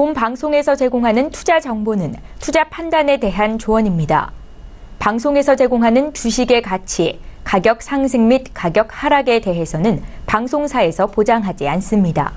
본 방송에서 제공하는 투자 정보는 투자 판단에 대한 조언입니다. 방송에서 제공하는 주식의 가치, 가격 상승 및 가격 하락에 대해서는 방송사에서 보장하지 않습니다.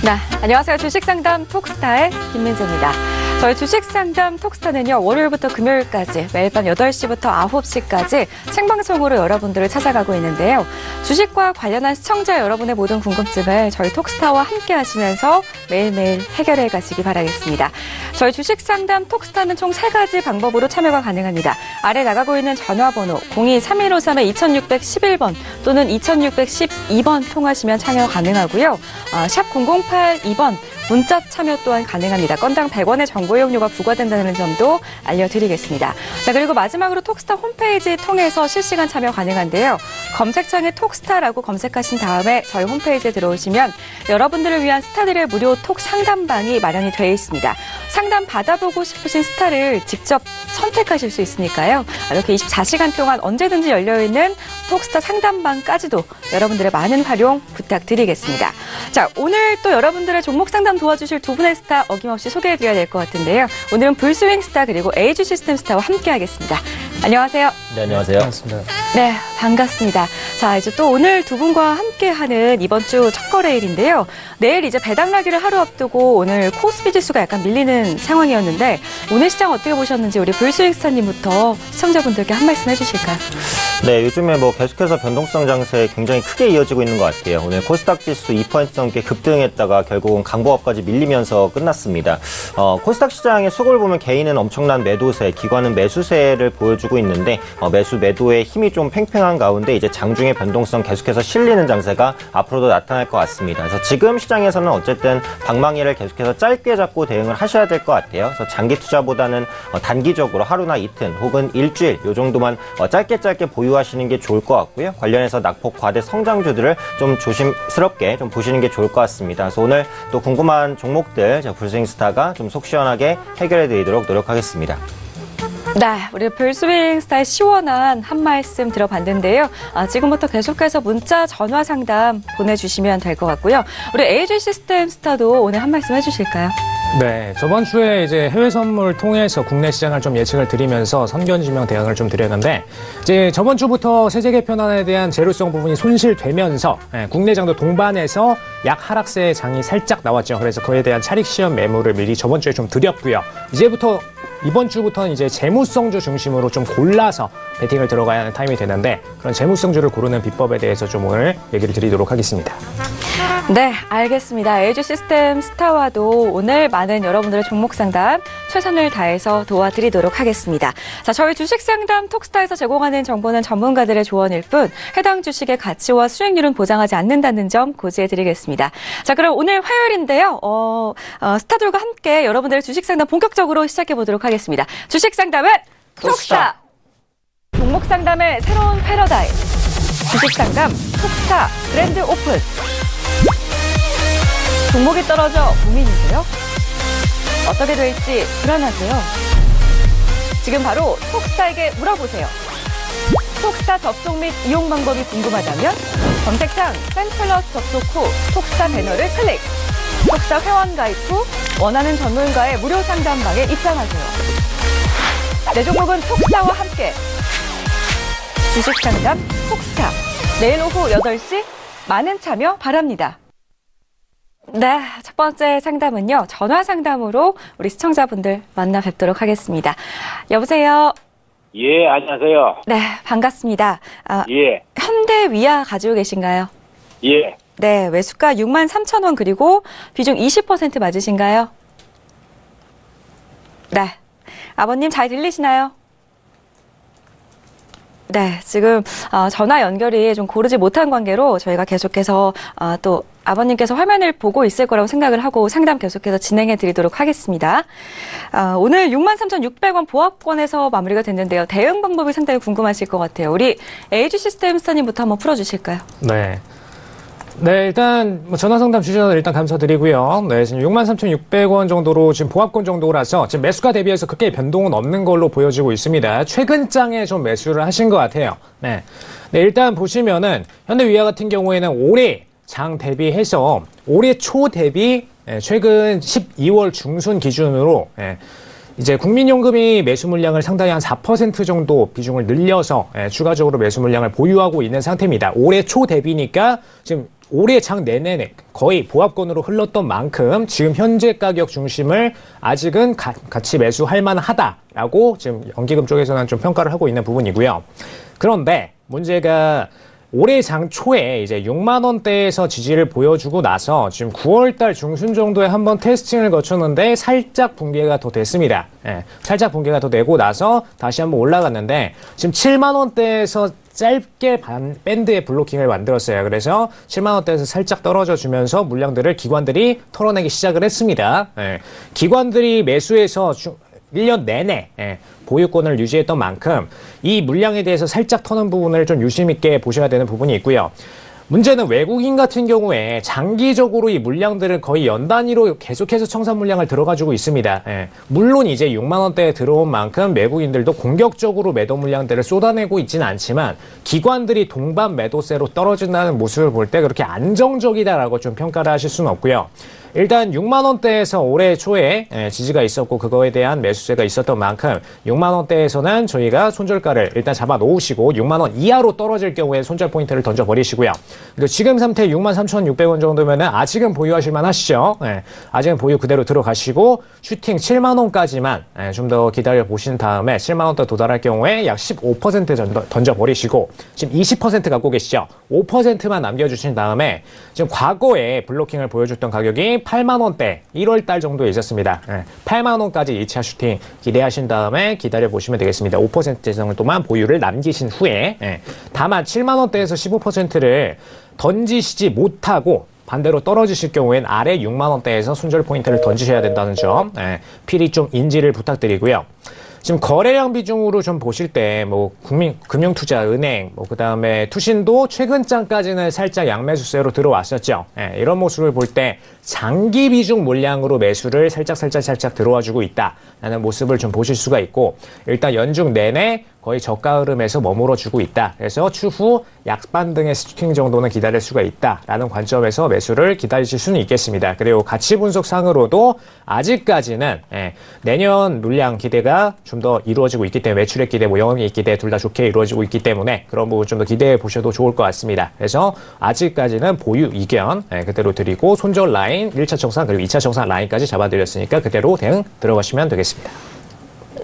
네, 안녕하세요. 주식상담 톡스타의 김민재입니다. 저희 주식상담 톡스타는요, 월요일부터 금요일까지 매일 밤 8시부터 9시까지 생방송으로 여러분들을 찾아가고 있는데요. 주식과 관련한 시청자 여러분의 모든 궁금증을 저희 톡스타와 함께 하시면서 매일매일 해결해 가시기 바라겠습니다. 저희 주식상담 톡스타는 총 3가지 방법으로 참여가 가능합니다. 아래 나가고 있는 전화번호 02-3153-2611번 또는 2612번 통하시면 참여 가능하고요. 샵 0082번 문자 참여 또한 가능합니다. 건당 100원의 정보 이용료가 부과된다는 점도 알려드리겠습니다. 자, 그리고 마지막으로 톡스타 홈페이지 통해서 실시간 참여 가능한데요. 검색창에 톡스타라고 검색하신 다음에 저희 홈페이지에 들어오시면 여러분들을 위한 스타들의 무료 톡 상담방이 마련이 되어 있습니다. 상담 받아보고 싶으신 스타를 직접 선택하실 수 있으니까요. 이렇게 24시간 동안 언제든지 열려있는 톡스타 상담방까지도 여러분들의 많은 활용 부탁드리겠습니다. 자, 오늘 또 여러분들의 종목 상담 도와주실 두 분의 스타 어김없이 소개해드려야 될 것 같은데요. 오늘은 불스윙 스타 그리고 에이즈 시스템 스타와 함께하겠습니다. 안녕하세요. 네, 안녕하세요. 반갑습니다. 네, 반갑습니다. 자, 이제 또 오늘 두 분과 함께하는 이번 주 첫 거래일인데요. 내일 이제 배당나기를 하루 앞두고 오늘 코스피 지수가 약간 밀리는 상황이었는데 오늘 시장 어떻게 보셨는지 우리 불스윙 스타님부터 시청자분들께 한 말씀 해주실까요? 네, 요즘에 계속해서 변동성 장세 굉장히 크게 이어지고 있는 것 같아요. 오늘 코스닥 지수 2% 넘게 급등했다가 결국은 강보합까지 밀리면서 끝났습니다. 코스닥 시장의 수급을 보면 개인은 엄청난 매도세, 기관은 매수세를 보여주고 있는데 매수 매도의 힘이 좀 팽팽한 가운데 이제 장중의 변동성 계속해서 실리는 장세가 앞으로도 나타날 것 같습니다. 그래서 지금 시장에서는 어쨌든 방망이를 계속해서 짧게 잡고 대응을 하셔야 될 것 같아요. 그래서 장기 투자보다는 단기적으로 하루나 이틀 혹은 일주일 요 정도만 짧게 보유하시는 게 좋을 것 같고요. 관련해서 낙폭 과대 성장주들을 좀 조심스럽게 좀 보시는 게 좋을 것 같습니다. 그래서 오늘 또 궁금한 종목들 불스윙스타가 좀 속 시원하게 해결해 드리도록 노력하겠습니다. 네, 우리 불스윙 스타의 시원한 한 말씀 들어봤는데요. 지금부터 계속해서 문자, 전화 상담 보내주시면 될 것 같고요. 우리 에이즈 시스템 스타도 오늘 한 말씀 해주실까요? 네, 저번 주에 이제 해외 선물 통해서 국내 시장을 좀 예측을 드리면서 선견지명 대응을 좀 드렸는데, 이제 저번 주부터 세제 개편안에 대한 재료성 부분이 손실되면서 국내장도 동반해서 약 하락세의 장이 살짝 나왔죠. 그래서 그에 대한 차익 시험 매물을 미리 저번 주에 좀 드렸고요. 이번 주부터는 이제 재무성주 중심으로 좀 골라서 베팅을 들어가야 하는 타임이 되는데, 그런 재무성주를 고르는 비법에 대해서 좀 오늘 얘기를 드리도록 하겠습니다. 네, 알겠습니다. 에이즈 시스템 스타와도 오늘 많은 여러분들의 종목 상담 최선을 다해서 도와드리도록 하겠습니다. 자, 저희 주식 상담 톡스타에서 제공하는 정보는 전문가들의 조언일 뿐 해당 주식의 가치와 수익률은 보장하지 않는다는 점 고지해드리겠습니다. 자, 그럼 오늘 화요일인데요. 스타들과 함께 여러분들의 주식 상담 본격적으로 시작해보도록 하겠습니다. 주식 상담은 톡스타! 종목 상담의 새로운 패러다임. 주식 상담 톡스타 그랜드 오픈. 종목이 떨어져 고민이세요? 어떻게 될지 불안하세요? 지금 바로 톡스타에게 물어보세요. 톡스타 접속 및 이용 방법이 궁금하다면 검색창 팬플러스 접속 후 톡스타 배너를 클릭. 톡스타 회원 가입 후 원하는 전문가의 무료 상담방에 입장하세요. 내 종목은 톡스타와 함께. 주식 상담 톡스타. 내일 오후 8시 많은 참여 바랍니다. 네, 첫 번째 상담은요. 전화 상담으로 우리 시청자분들 만나 뵙도록 하겠습니다. 여보세요? 예, 안녕하세요. 네, 반갑습니다. 예. 현대위아 가지고 계신가요? 예. 네, 매수가 63,000원 그리고 비중 20% 맞으신가요? 네. 아버님 잘 들리시나요? 네, 지금 전화 연결이 좀 고르지 못한 관계로 저희가 계속해서 또 아버님께서 화면을 보고 있을 거라고 생각을 하고 상담 계속해서 진행해 드리도록 하겠습니다. 오늘 63,600원 보합권에서 마무리가 됐는데요. 대응 방법이 상당히 궁금하실 것 같아요. 우리 에이즈 시스템 스타님부터 한번 풀어주실까요? 네. 네, 일단 전화상담 주셔서 일단 감사드리고요. 네, 지금 63,600원 정도로 지금 보합권 정도라서 지금 매수가 대비해서 크게 변동은 없는 걸로 보여지고 있습니다. 최근 장에 좀 매수를 하신 것 같아요. 네, 일단 보시면은 현대위아 같은 경우에는 올해 장 대비해서 올해 초 대비 최근 12월 중순 기준으로 이제 국민연금이 매수 물량을 상당히 한 4% 정도 비중을 늘려서 추가적으로 매수 물량을 보유하고 있는 상태입니다. 올해 초 대비니까 지금 올해 장 내내 거의 보합권으로 흘렀던 만큼 지금 현재 가격 중심을 아직은 같이 매수할 만하다라고 지금 연기금 쪽에서는 좀 평가를 하고 있는 부분이고요. 그런데 문제가 올해 장 초에 이제 6만 원대에서 지지를 보여주고 나서 지금 9월달 중순 정도에 한번 테스팅을 거쳤는데 살짝 붕괴가 더 됐습니다. 살짝 붕괴가 더 되고 나서 다시 한번 올라갔는데 지금 7만 원대에서 짧게 밴드의 블로킹을 만들었어요. 그래서 7만 원대에서 살짝 떨어져 주면서 물량들을 기관들이 털어내기 시작을 했습니다. 기관들이 매수해서 1년 내내 보유권을 유지했던 만큼 이 물량에 대해서 살짝 터는 부분을 좀 유심 있게 보셔야 되는 부분이 있고요. 문제는 외국인 같은 경우에 장기적으로 이 물량들을 거의 연 단위로 계속해서 청산 물량을 들어가지고 있습니다. 물론 이제 6만 원대에 들어온 만큼 외국인들도 공격적으로 매도 물량들을 쏟아내고 있지는 않지만 기관들이 동반 매도세로 떨어진다는 모습을 볼 때 그렇게 안정적이다라고 좀 평가를 하실 수는 없고요. 일단 6만 원대에서 올해 초에 지지가 있었고 그거에 대한 매수세가 있었던 만큼 6만 원대에서는 저희가 손절가를 일단 잡아 놓으시고 6만 원 이하로 떨어질 경우에 손절 포인트를 던져 버리시고요. 그리고 지금 상태 63,600원 정도면은 아직은 보유하실 만하시죠. 아직은 보유 그대로 들어가시고 슈팅 7만 원까지만 좀 더 기다려 보신 다음에 7만 원대 도달할 경우에 약 15% 던져 버리시고 지금 20% 갖고 계시죠. 5%만 남겨주신 다음에 지금 과거에 블로킹을 보여줬던 가격이 8만 원대 1월 달 정도에 있었습니다. 8만 원까지 2차 슈팅 기대하신 다음에 기다려 보시면 되겠습니다. 5% 정도만 보유를 남기신 후에 다만 7만 원대에서 15%를 던지시지 못하고 반대로 떨어지실 경우엔 아래 6만 원대에서 손절 포인트를 던지셔야 된다는 점 필히 좀 인지를 부탁드리고요. 지금 거래량 비중으로 좀 보실 때 뭐 금융투자, 은행, 뭐 그다음에 투신도 최근 장까지는 살짝 양매수세로 들어왔었죠. 이런 모습을 볼 때 장기 비중 물량으로 매수를 살짝 들어와주고 있다라는 모습을 좀 보실 수가 있고 일단 연중 내내 거의 저가 흐름에서 머물러주고 있다. 그래서 추후 약반등의 슈팅 정도는 기다릴 수가 있다라는 관점에서 매수를 기다리실 수는 있겠습니다. 그리고 가치 분석상으로도 아직까지는 내년 물량 기대가 좀 더 이루어지고 있기 때문에 매출액 기대, 뭐 영업이익 기대 둘 다 좋게 이루어지고 있기 때문에 그런 부분 좀 더 기대해 보셔도 좋을 것 같습니다. 그래서 아직까지는 보유 의견 그대로 드리고 손절 라인 1차 청산 그리고 2차 청산 라인까지 잡아드렸으니까 그대로 대응 들어가시면 되겠습니다.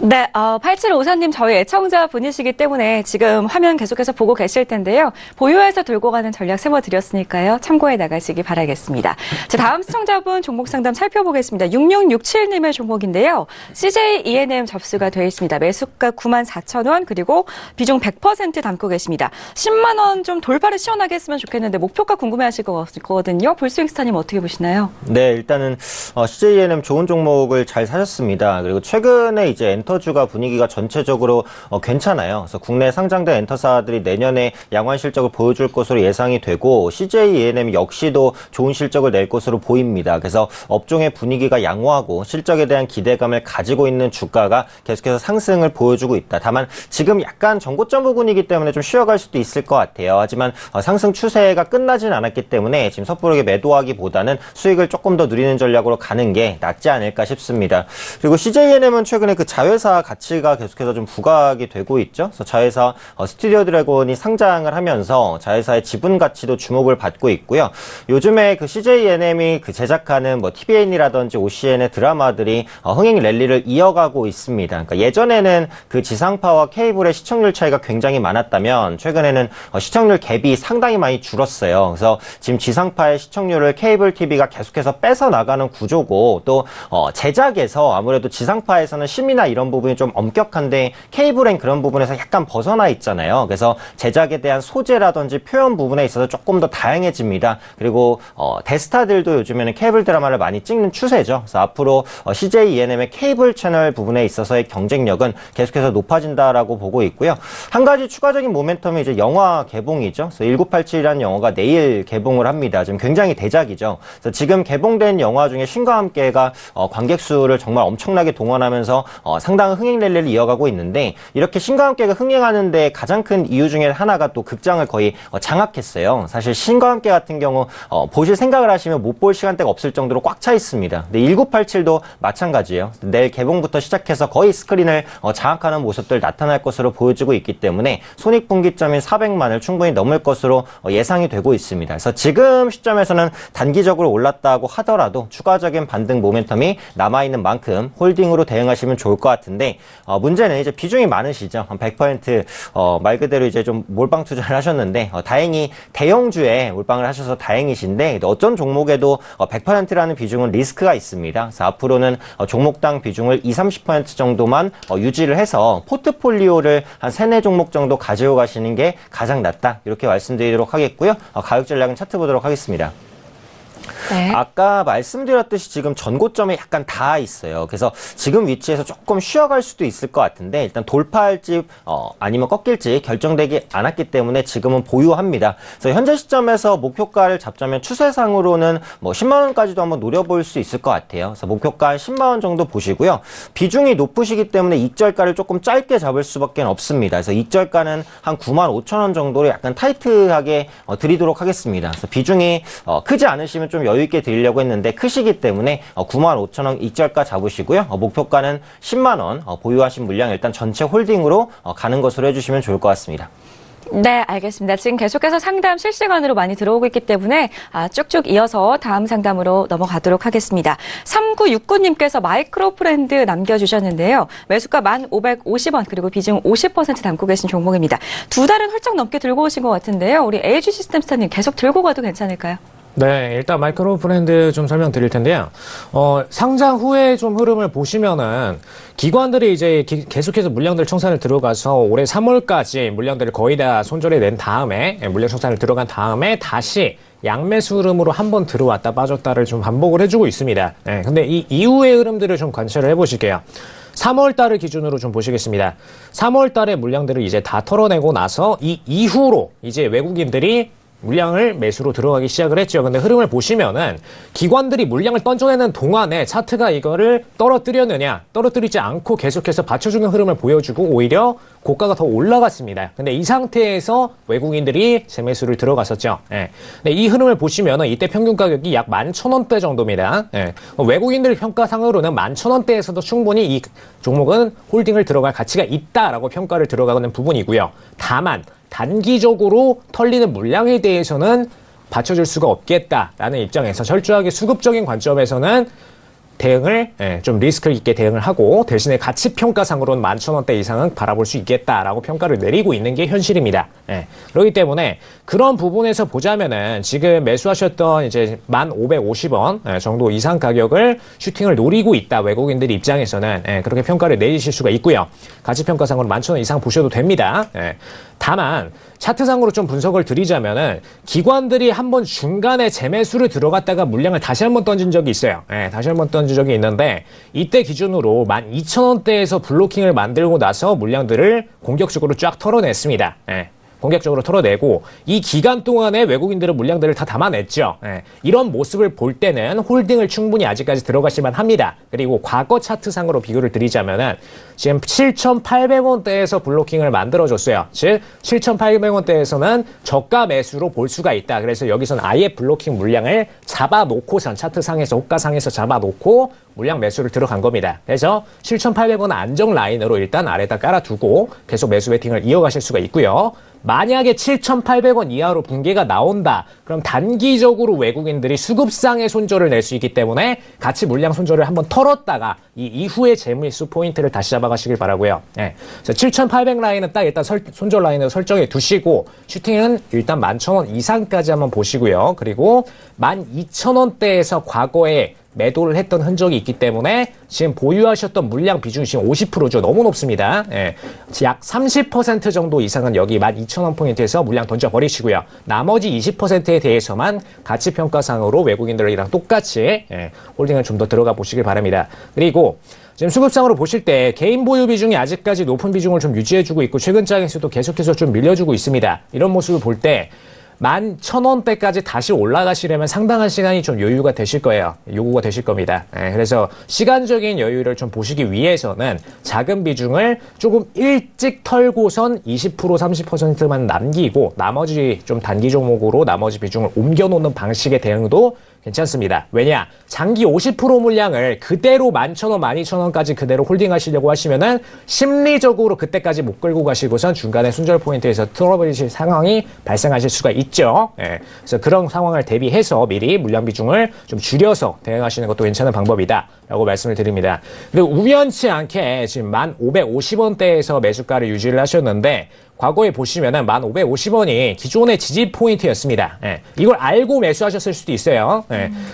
네, 8754님 저희 애청자 분이시기 때문에 지금 화면 계속해서 보고 계실 텐데요. 보유해서 들고 가는 전략 세워드렸으니까요. 참고해 나가시기 바라겠습니다. 자, 다음 시청자분 종목 상담 살펴보겠습니다. 6667님의 종목인데요. CJ E&M 접수가 되어 있습니다. 매수가 94,000원 그리고 비중 100% 담고 계십니다. 10만 원 좀 돌파를 시원하게 했으면 좋겠는데 목표가 궁금해하실 거거든요. 볼스윙스타님 어떻게 보시나요? 네, 일단은 CJ E&M 좋은 종목을 잘 사셨습니다. 그리고 최근에 이제 엔터주가 분위기가 전체적으로 괜찮아요. 그래서 국내 상장된 엔터사들이 내년에 양호한 실적을 보여줄 것으로 예상이 되고 CJ E&M 역시도 좋은 실적을 낼 것으로 보입니다. 그래서 업종의 분위기가 양호하고 실적에 대한 기대감을 가지고 있는 주가가 계속해서 상승을 보여주고 있다. 다만 지금 약간 정고점 부분이기 때문에 좀 쉬어갈 수도 있을 것 같아요. 하지만 상승 추세가 끝나진 않았기 때문에 지금 섣부르게 매도하기보다는 수익을 조금 더 누리는 전략으로 가는 게 낫지 않을까 싶습니다. 그리고 CJ E&M은 최근에 그 자회사 가치가 계속해서 좀 부각이 되고 있죠. 그래서 자회사 스튜디오 드래곤이 상장을 하면서 자회사의 지분 가치도 주목을 받고 있고요. 요즘에 그 CJ E&M이 그 제작하는 뭐 TVN이라든지 OCN의 드라마들이 흥행 랠리를 이어가고 있습니다. 그러니까 예전에는 그 지상파와 케이블의 시청률 차이가 굉장히 많았다면 최근에는 시청률 갭이 상당히 많이 줄었어요. 그래서 지금 지상파의 시청률을 케이블 TV가 계속해서 뺏어 나가는 구조고 또 제작에서 아무래도 지상파에서는 심의나 이런 그런 부분이 좀 엄격한데 케이블엔 그런 부분에서 약간 벗어나 있잖아요. 그래서 제작에 대한 소재라든지 표현 부분에 있어서 조금 더 다양해집니다. 그리고 대스타들도 요즘에는 케이블 드라마를 많이 찍는 추세죠. 그래서 앞으로 CJ ENM의 케이블 채널 부분에 있어서의 경쟁력은 계속해서 높아진다라고 보고 있고요. 한 가지 추가적인 모멘텀이 이제 영화 개봉이죠. 그래서 1987이라는 영화가 내일 개봉을 합니다. 지금 굉장히 대작이죠. 그래서 지금 개봉된 영화 중에 신과 함께가 관객 수를 정말 엄청나게 동원하면서 상당한 흥행 랠리를 이어가고 있는데 이렇게 신과 함께가 흥행하는데 가장 큰 이유 중에 하나가 또 극장을 거의 장악했어요. 사실 신과 함께 같은 경우 보실 생각을 하시면 못 볼 시간대가 없을 정도로 꽉 차 있습니다. 근데 1987도 마찬가지예요. 내일 개봉부터 시작해서 거의 스크린을 장악하는 모습들 나타날 것으로 보여지고 있기 때문에 손익분기점인 400만을 충분히 넘을 것으로 예상이 되고 있습니다. 그래서 지금 시점에서는 단기적으로 올랐다고 하더라도 추가적인 반등 모멘텀이 남아있는 만큼 홀딩으로 대응하시면 좋을 것 같은데 문제는 이제 비중이 많으시죠. 한 100% 말 그대로 이제 좀 몰빵 투자를 하셨는데 다행히 대형주에 몰빵을 하셔서 다행이신데 어떤 종목에도 100%라는 비중은 리스크가 있습니다. 그래서 앞으로는 종목당 비중을 20-30% 정도만 유지를 해서 포트폴리오를 한 3-4 종목 정도 가지고 가시는 게 가장 낫다. 이렇게 말씀드리도록 하겠고요. 가격 전략은 차트 보도록 하겠습니다. 네. 아까 말씀드렸듯이 지금 전고점에 약간 닿아 있어요. 그래서 지금 위치에서 조금 쉬어갈 수도 있을 것 같은데 일단 돌파할지 아니면 꺾일지 결정되지 않았기 때문에 지금은 보유합니다. 그래서 현재 시점에서 목표가를 잡자면 추세상으로는 뭐 10만 원까지도 한번 노려볼 수 있을 것 같아요. 그래서 목표가 한 10만 원 정도 보시고요. 비중이 높으시기 때문에 익절가를 조금 짧게 잡을 수밖에 없습니다. 그래서 익절가는 한 9만 5천 원 정도로 약간 타이트하게 드리도록 하겠습니다. 그래서 비중이 크지 않으시면 좀 여유 있게 드리려고 했는데 크시기 때문에 95,000원 익절가 잡으시고요. 목표가는 10만 원 보유하신 물량 일단 전체 홀딩으로 가는 것으로 해주시면 좋을 것 같습니다. 네, 알겠습니다. 지금 계속해서 상담 실시간으로 많이 들어오고 있기 때문에 쭉쭉 이어서 다음 상담으로 넘어가도록 하겠습니다. 3969님께서 마이크로프렌드 남겨주셨는데요. 매수가 1,550원 그리고 비중 50% 담고 계신 종목입니다. 두 달은 훌쩍 넘게 들고 오신 것 같은데요. 우리 AG 시스템스타님 계속 들고 가도 괜찮을까요? 네, 일단 마이크로 브랜드 좀 설명드릴 텐데요. 상장 후에 좀 흐름을 보시면은 기관들이 이제 계속해서 물량들 청산을 들어가서 올해 3월까지 물량들을 거의 다 손절해 낸 다음에 물량 청산을 들어간 다음에 다시 양매수 흐름으로 한번 들어왔다 빠졌다를 좀 반복을 해주고 있습니다. 네, 근데 이 이후의 흐름들을 좀 관찰을 해보실게요. 3월 달을 기준으로 좀 보시겠습니다. 3월 달에 물량들을 이제 다 털어내고 나서 이 이후로 이제 외국인들이 물량을 매수로 들어가기 시작을 했죠. 근데 흐름을 보시면은 기관들이 물량을 던져내는 동안에 차트가 이거를 떨어뜨렸느냐, 떨어뜨리지 않고 계속해서 받쳐주는 흐름을 보여주고 오히려 고가가 더 올라갔습니다. 근데 이 상태에서 외국인들이 재매수를 들어갔었죠. 예. 근데 이 흐름을 보시면은 이때 평균 가격이 약 11,000원대 정도입니다. 예. 외국인들 평가상으로는 11,000원대에서도 충분히 이 종목은 홀딩을 들어갈 가치가 있다라고 평가를 들어가는 부분이고요. 다만 단기적으로 털리는 물량에 대해서는 받쳐줄 수가 없겠다라는 입장에서 철저하게 수급적인 관점에서는 대응을 좀 리스크 있게 대응을 하고 대신에 가치 평가상으로는 11,000원대 이상은 바라볼 수 있겠다라고 평가를 내리고 있는 게 현실입니다. 그렇기 때문에 그런 부분에서 보자면은 지금 매수하셨던 이제 1,550원 정도 이상 가격을 슈팅을 노리고 있다. 외국인들 입장에서는 그렇게 평가를 내리실 수가 있고요. 가치 평가상으로 11,000원 이상 보셔도 됩니다. 다만 차트상으로 좀 분석을 드리자면은 기관들이 한번 중간에 재매수를 들어갔다가 물량을 다시 한번 던진 적이 있어요. 다시 한번 던진 적이 있는데 이때 기준으로 12,000원대에서 블로킹을 만들고 나서 물량들을 공격적으로 쫙 털어냈습니다. 공격적으로 털어내고 이 기간 동안에 외국인들은 물량들을 다 담아냈죠. 이런 모습을 볼 때는 홀딩을 충분히 아직까지 들어가실만 합니다. 그리고 과거 차트상으로 비교를 드리자면은 지금 7,800원대에서 블로킹을 만들어줬어요. 즉 7,800원대에서는 저가 매수로 볼 수가 있다. 그래서 여기서는 아예 블로킹 물량을 잡아놓고선 차트상에서 호가상에서 잡아놓고 물량 매수를 들어간 겁니다. 그래서 7,800원 안정 라인으로 일단 아래다 깔아두고 계속 매수 베팅을 이어가실 수가 있고요. 만약에 7,800원 이하로 붕괴가 나온다. 그럼 단기적으로 외국인들이 수급상의 손절을 낼 수 있기 때문에 같이 물량 손절을 한번 털었다가 이 이후에 재물수 포인트를 다시 잡아가시길 바라고요. 그래서 7,800 라인은 딱 일단 손절 라인으로 설정해 두시고 슈팅은 일단 11,000원 이상까지 한번 보시고요. 그리고 12,000원대에서 과거에 매도를 했던 흔적이 있기 때문에 지금 보유하셨던 물량 비중이 지금 50%죠. 너무 높습니다. 예. 약 30% 정도 이상은 여기 12,000원 포인트에서 물량 던져버리시고요. 나머지 20%에 대해서만 가치평가상으로 외국인들이랑 똑같이 홀딩을 좀 더 들어가 보시길 바랍니다. 그리고 지금 수급상으로 보실 때 개인 보유 비중이 아직까지 높은 비중을 좀 유지해주고 있고 최근 장에서도 계속해서 좀 밀려주고 있습니다. 이런 모습을 볼 때 11,000원대까지 다시 올라가시려면 상당한 시간이 좀 여유가 되실 거예요. 요구가 되실 겁니다. 그래서 시간적인 여유를 좀 보시기 위해서는 작은 비중을 조금 일찍 털고선 20% 30%만 남기고 나머지 좀 단기 종목으로 나머지 비중을 옮겨놓는 방식의 대응도 괜찮습니다. 왜냐? 장기 50% 물량을 그대로 11,000원, 12,000원까지 그대로 홀딩하시려고 하시면은 심리적으로 그때까지 못 끌고 가시고선 중간에 순절 포인트에서 털어버리실 상황이 발생하실 수가 있죠. 그래서 그런 상황을 대비해서 미리 물량 비중을 좀 줄여서 대응하시는 것도 괜찮은 방법이다. 라고 말씀을 드립니다. 그리고 우연치 않게 지금 1,550원대에서 매수가를 유지를 하셨는데 과거에 보시면은 1,550원이 기존의 지지 포인트였습니다. 이걸 알고 매수하셨을 수도 있어요.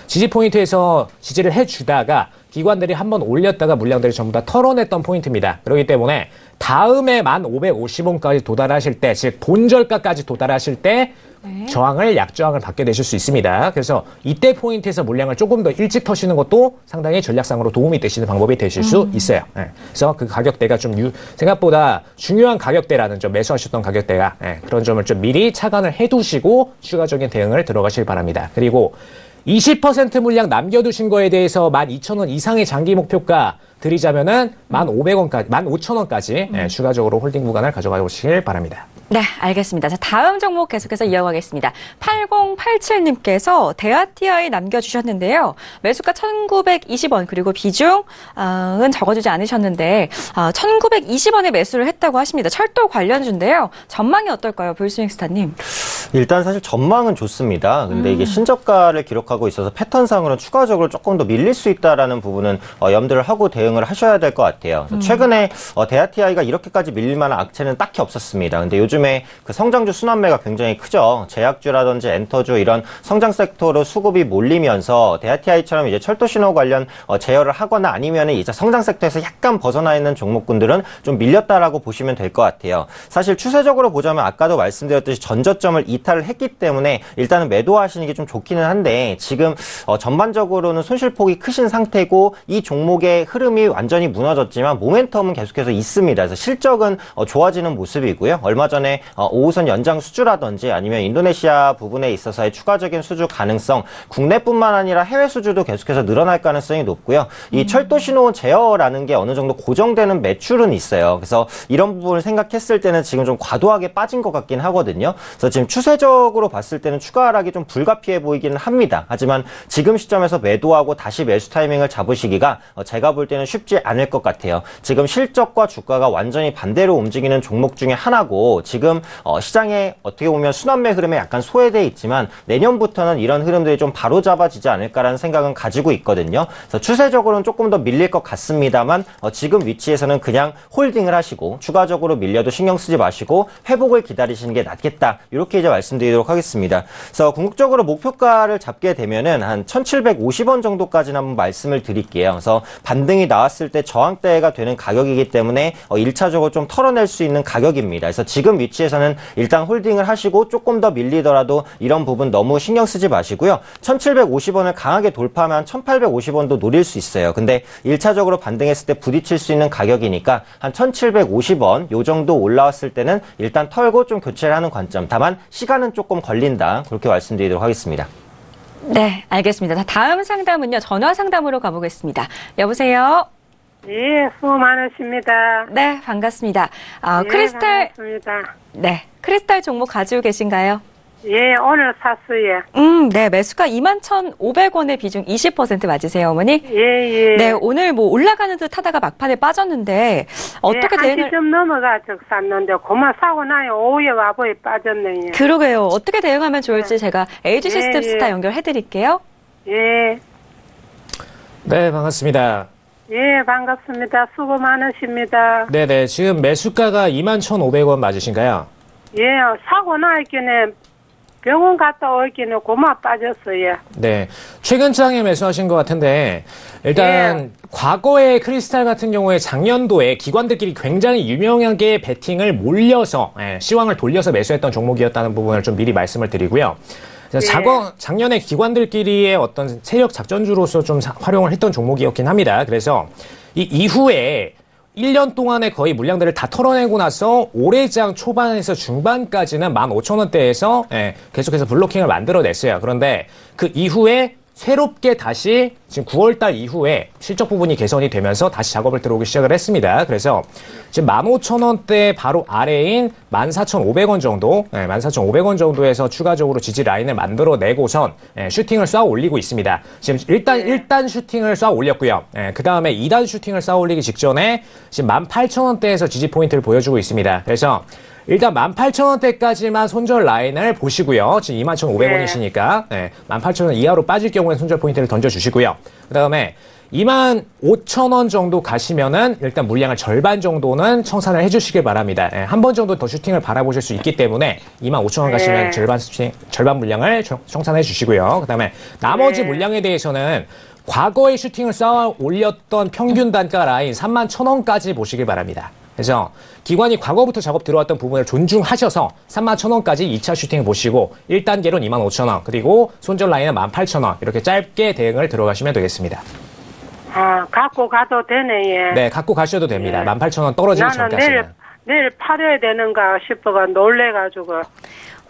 지지 포인트에서 지지를 해주다가 기관들이 한번 올렸다가 물량들이 전부 다 털어냈던 포인트입니다. 그렇기 때문에 다음에 1,550원까지 도달하실 때, 즉 본절가까지 도달하실 때 저항을 약저항을 받게 되실 수 있습니다. 그래서 이때 포인트에서 물량을 조금 더 일찍 터시는 것도 상당히 전략상으로 도움이 되시는 방법이 되실 수 있어요. 그래서 그 가격대가 좀 생각보다 중요한 가격대라는 점, 매수하셨던 가격대가 그런 점을 좀 미리 차관을 해두시고 추가적인 대응을 들어가실 바랍니다. 그리고 20% 물량 남겨두신 거에 대해서 12,000원 이상의 장기 목표가 드리자면은 1,500원까지, 15,000원까지 추가적으로 홀딩 구간을 가져가 보시길 바랍니다. 네, 알겠습니다. 자, 다음 종목 계속해서 이어가겠습니다. 8087님께서 대아TI 남겨주셨는데요. 매수가 1,920원 그리고 비중은 적어주지 않으셨는데 1,920원에 매수를 했다고 하십니다. 철도 관련주인데요. 전망이 어떨까요, 볼스윙스타님? 일단 사실 전망은 좋습니다. 근데 이게 신저가를 기록하고 있어서 패턴상으로는 추가적으로 조금 더 밀릴 수 있다라는 부분은 염두를 하고 대응을 하셔야 될 것 같아요. 최근에 대아TI가 이렇게까지 밀릴 만한 악재는 딱히 없었습니다. 근데 요즘에 그 성장주 순환매가 굉장히 크죠. 제약주라든지 엔터주 이런 성장 섹터로 수급이 몰리면서 대아TI처럼 이제 철도 신호 관련 제어를 하거나 아니면 이제 성장 섹터에서 약간 벗어나 있는 종목군들은 좀 밀렸다라고 보시면 될 것 같아요. 사실 추세적으로 보자면 아까도 말씀드렸듯이 전저점을 이탈을 했기 때문에 일단은 매도하시는 게 좀 좋기는 한데 지금 전반적으로는 손실폭이 크신 상태고 이 종목의 흐름이 완전히 무너졌지만 모멘텀은 계속해서 있습니다. 그래서 실적은 좋아지는 모습이고요. 얼마 전에 5호선 연장 수주라든지 아니면 인도네시아 부분에 있어서의 추가적인 수주 가능성, 국내뿐만 아니라 해외 수주도 계속해서 늘어날 가능성이 높고요. 이 철도 신호 제어라는 게 어느 정도 고정되는 매출은 있어요. 그래서 이런 부분을 생각했을 때는 지금 좀 과도하게 빠진 것 같긴 하거든요. 그래서 지금 추세적으로 봤을 때는 추가 하락이 좀 불가피해 보이기는 합니다. 하지만 지금 시점에서 매도하고 다시 매수 타이밍을 잡으시기가 제가 볼 때는 쉽지 않을 것 같아요. 지금 실적과 주가가 완전히 반대로 움직이는 종목 중에 하나고 지금 시장에 어떻게 보면 순환매 흐름에 약간 소외되어 있지만 내년부터는 이런 흐름들이 좀 바로잡아지지 않을까라는 생각은 가지고 있거든요. 그래서 추세적으로는 조금 더 밀릴 것 같습니다만 지금 위치에서는 그냥 홀딩을 하시고 추가적으로 밀려도 신경 쓰지 마시고 회복을 기다리시는 게 낫겠다. 이렇게 이제 말씀드리도록 하겠습니다. 그래서 궁극적으로 목표가를 잡게 되면은 한 1,750원 정도까지는 한번 말씀을 드릴게요. 그래서 반등이 나왔을 때 저항대가 되는 가격이기 때문에 1차적으로 좀 털어낼 수 있는 가격입니다. 그래서 지금 위치에서는 일단 홀딩을 하시고 조금 더 밀리더라도 이런 부분 너무 신경 쓰지 마시고요. 1,750원을 강하게 돌파하면 1,850원도 노릴 수 있어요. 근데 1차적으로 반등했을 때 부딪힐 수 있는 가격이니까 한 1,750원 요 정도 올라왔을 때는 일단 털고 좀 교체를 하는 관점. 다만 시간은 조금 걸린다. 그렇게 말씀드리도록 하겠습니다. 네, 알겠습니다. 자, 다음 상담은요. 전화 상담으로 가보겠습니다. 여보세요? 예, 수고 많으십니다. 네, 반갑습니다. 예, 크리스탈, 반갑습니다. 네, 크리스탈 종목 가지고 계신가요? 예, 오늘 샀어요. 네, 매수가 21,500원의 비중 20% 맞으세요, 어머니? 예, 예. 네, 오늘 뭐 올라가는 듯 하다가 막판에 빠졌는데, 어떻게 한 대응을, 시점 넘어가지고 샀는데, 그만 사고 나요. 오후에 와보에 빠졌네요. 그러게요. 어떻게 대응하면 좋을지 제가 LG 예, 시스템 예. 스타 연결해드릴게요. 예, 네, 반갑습니다. 예, 반갑습니다. 수고 많으십니다. 네네, 지금 매수가가 21,500원 맞으신가요? 예, 사고 나있기는 병원 갔다 오기는 고마 빠졌어요. 네. 최근 장에 매수하신 것 같은데, 일단, 과거의 크리스탈 같은 경우에 작년도에 기관들끼리 굉장히 유명하게 베팅을 몰려서, 시황을 돌려서 매수했던 종목이었다는 부분을 좀 미리 말씀을 드리고요. 작년에 기관들끼리의 어떤 세력 작전주로서 좀 활용을 했던 종목이었긴 합니다. 그래서 이 이후에 1년 동안에 거의 물량들을 다 털어내고 나서 올해장 초반에서 중반까지는 15,000원대에서 계속해서 블로킹을 만들어냈어요. 그런데 그 이후에 새롭게 다시 지금 9월달 이후에 실적 부분이 개선이 되면서 다시 작업을 들어오기 시작을 했습니다. 그래서 지금 15,000원대 바로 아래인 14,500원 정도, 14,500원 정도에서 추가적으로 지지 라인을 만들어내고선 슈팅을 쏴 올리고 있습니다. 지금 일단 1단 슈팅을 쏴 올렸고요. 그 다음에 2단 슈팅을 쏴 올리기 직전에 지금 18,000원대에서 지지 포인트를 보여주고 있습니다. 그래서 일단 18,000원대까지만 손절 라인을 보시고요. 지금 21,500원이시니까 18,000원 이하로 빠질 경우에 손절 포인트를 던져주시고요. 그 다음에 25,000원 정도 가시면은 일단 물량을 절반 정도는 청산을 해주시길 바랍니다. 한 번 정도 더 슈팅을 바라보실 수 있기 때문에 25,000원 가시면 절반 물량을 청산해 주시고요. 그 다음에 나머지 물량에 대해서는 과거에 슈팅을 쌓아 올렸던 평균 단가 라인 31,000원까지 보시길 바랍니다. 그래서 기관이 과거부터 작업 들어왔던 부분을 존중하셔서 31,000원까지 2차 슈팅 보시고 1단계로는 25,000원 그리고 손절 라인은 18,000원 이렇게 짧게 대응을 들어가시면 되겠습니다. 아, 갖고 가도 되네, 예. 네, 갖고 가셔도 됩니다. 18,000원 떨어지기 나는 전까지는. 내일 팔아야 되는가 싶어가 놀래가지고.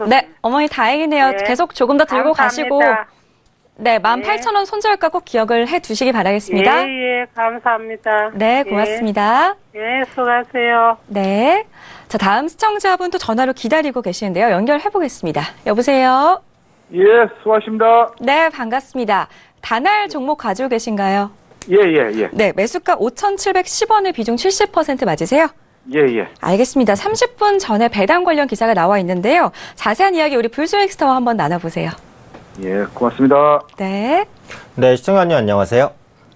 네, 어머니 다행이네요. 네. 계속 조금 더 들고 가시고. 감사합니다. 네, 18,000원 손절가 꼭 기억을 해 두시기 바라겠습니다. 예, 감사합니다. 네, 고맙습니다. 예, 수고하세요. 네. 자, 다음 시청자분 또 전화로 기다리고 계시는데요. 연결해 보겠습니다. 여보세요? 예, 수고하십니다. 네, 반갑습니다. 다날 종목 가지고 계신가요? 예. 네, 매수가 5,710원의 비중 70% 맞으세요? 예. 알겠습니다. 30분 전에 배당 관련 기사가 나와 있는데요. 자세한 이야기 우리 불소엑스터와 한번 나눠보세요. 예, 고맙습니다. 네. 네, 시청자님 안녕하세요.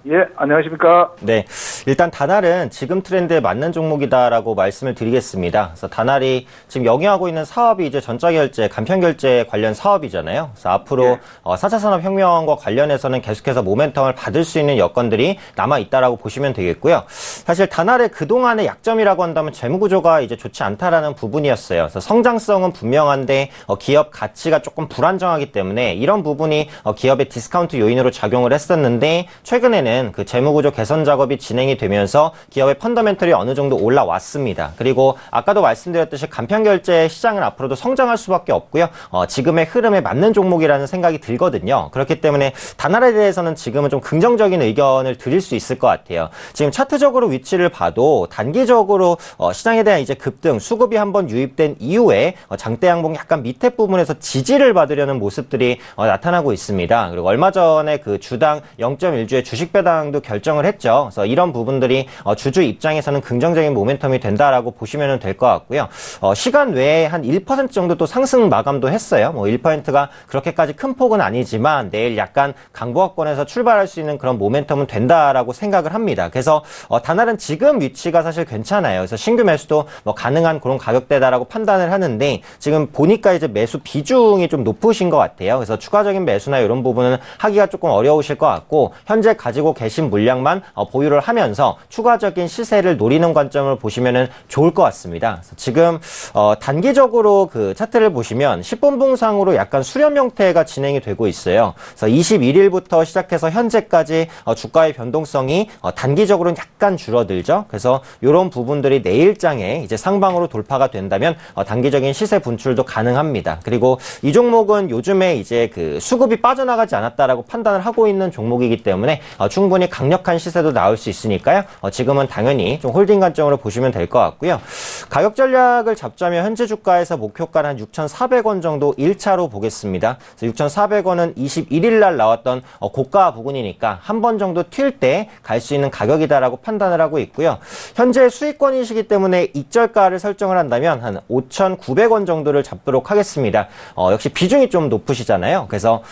예, 안녕하십니까. 네, 일단 다날은 지금 트렌드에 맞는 종목이다라고 말씀을 드리겠습니다. 그래서 다날이 지금 영위하고 있는 사업이 이제 전자결제, 간편결제 관련 사업이잖아요. 그래서 앞으로 4차 산업혁명과 관련해서는 계속해서 모멘텀을 받을 수 있는 여건들이 남아있다라고 보시면 되겠고요. 사실 다날의 그동안의 약점이라고 한다면 재무구조가 이제 좋지 않다라는 부분이었어요. 그래서 성장성은 분명한데 기업 가치가 조금 불안정하기 때문에 이런 부분이 기업의 디스카운트 요인으로 작용을 했었는데 최근에는 그 재무구조 개선 작업이 진행이 되면서 기업의 펀더멘털이 어느 정도 올라왔습니다. 그리고 아까도 말씀드렸듯이 간편결제 시장은 앞으로도 성장할 수밖에 없고요. 지금의 흐름에 맞는 종목이라는 생각이 들거든요. 그렇기 때문에 다날에 대해서는 지금은 좀 긍정적인 의견을 드릴 수 있을 것 같아요. 지금 차트적으로 위치를 봐도 단기적으로 시장에 대한 이제 급등, 수급이 한번 유입된 이후에 장대 양봉 약간 밑에 부분에서 지지를 받으려는 모습들이 나타나고 있습니다. 그리고 얼마 전에 그 주당 0.1주의 주식 배당도 결정을 했죠. 그래서 이런 부분들이 주주 입장에서는 긍정적인 모멘텀이 된다라고 보시면 될 것 같고요. 시간 외에 한 1% 정도 또 상승 마감도 했어요. 1%가 그렇게까지 큰 폭은 아니지만 내일 약간 강보합권에서 출발할 수 있는 그런 모멘텀은 된다라고 생각을 합니다. 그래서 다날은 지금 위치가 사실 괜찮아요. 그래서 신규 매수도 가능한 그런 가격대다라고 판단을 하는데 지금 보니까 이제 매수 비중이 좀 높으신 것 같아요. 그래서 추가적인 매수나 이런 부분은 하기가 조금 어려우실 것 같고 현재 가지고 계신 물량만 보유를 하면서 추가적인 시세를 노리는 관점을 보시면 좋을 것 같습니다. 지금 단기적으로 그 차트를 보시면 10분봉상으로 약간 수렴 형태가 진행이 되고 있어요. 그래서 21일부터 시작해서 현재까지 주가의 변동성이 단기적으로는 약간 줄어들죠. 그래서 이런 부분들이 내일장에 이제 상방으로 돌파가 된다면 단기적인 시세 분출도 가능합니다. 그리고 이 종목은 요즘에 이제 그 수급이 빠져나가지 않았다라고 판단을 하고 있는 종목이기 때문에 충분히 강력한 시세도 나올 수 있으니까요. 지금은 당연히 좀 홀딩 관점으로 보시면 될 것 같고요. 가격 전략을 잡자면 현재 주가에서 목표가는 한 6,400원 정도 1차로 보겠습니다. 그래서 6,400원은 21일 날 나왔던 고가 부근이니까 한 번 정도 튈 때 갈 수 있는 가격이다라고 판단을 하고 있고요. 현재 수익권이시기 때문에 익절가를 설정을 한다면 한 5,900원 정도를 잡도록 하겠습니다. 역시 비중이 좀 높으시잖아요. 그래서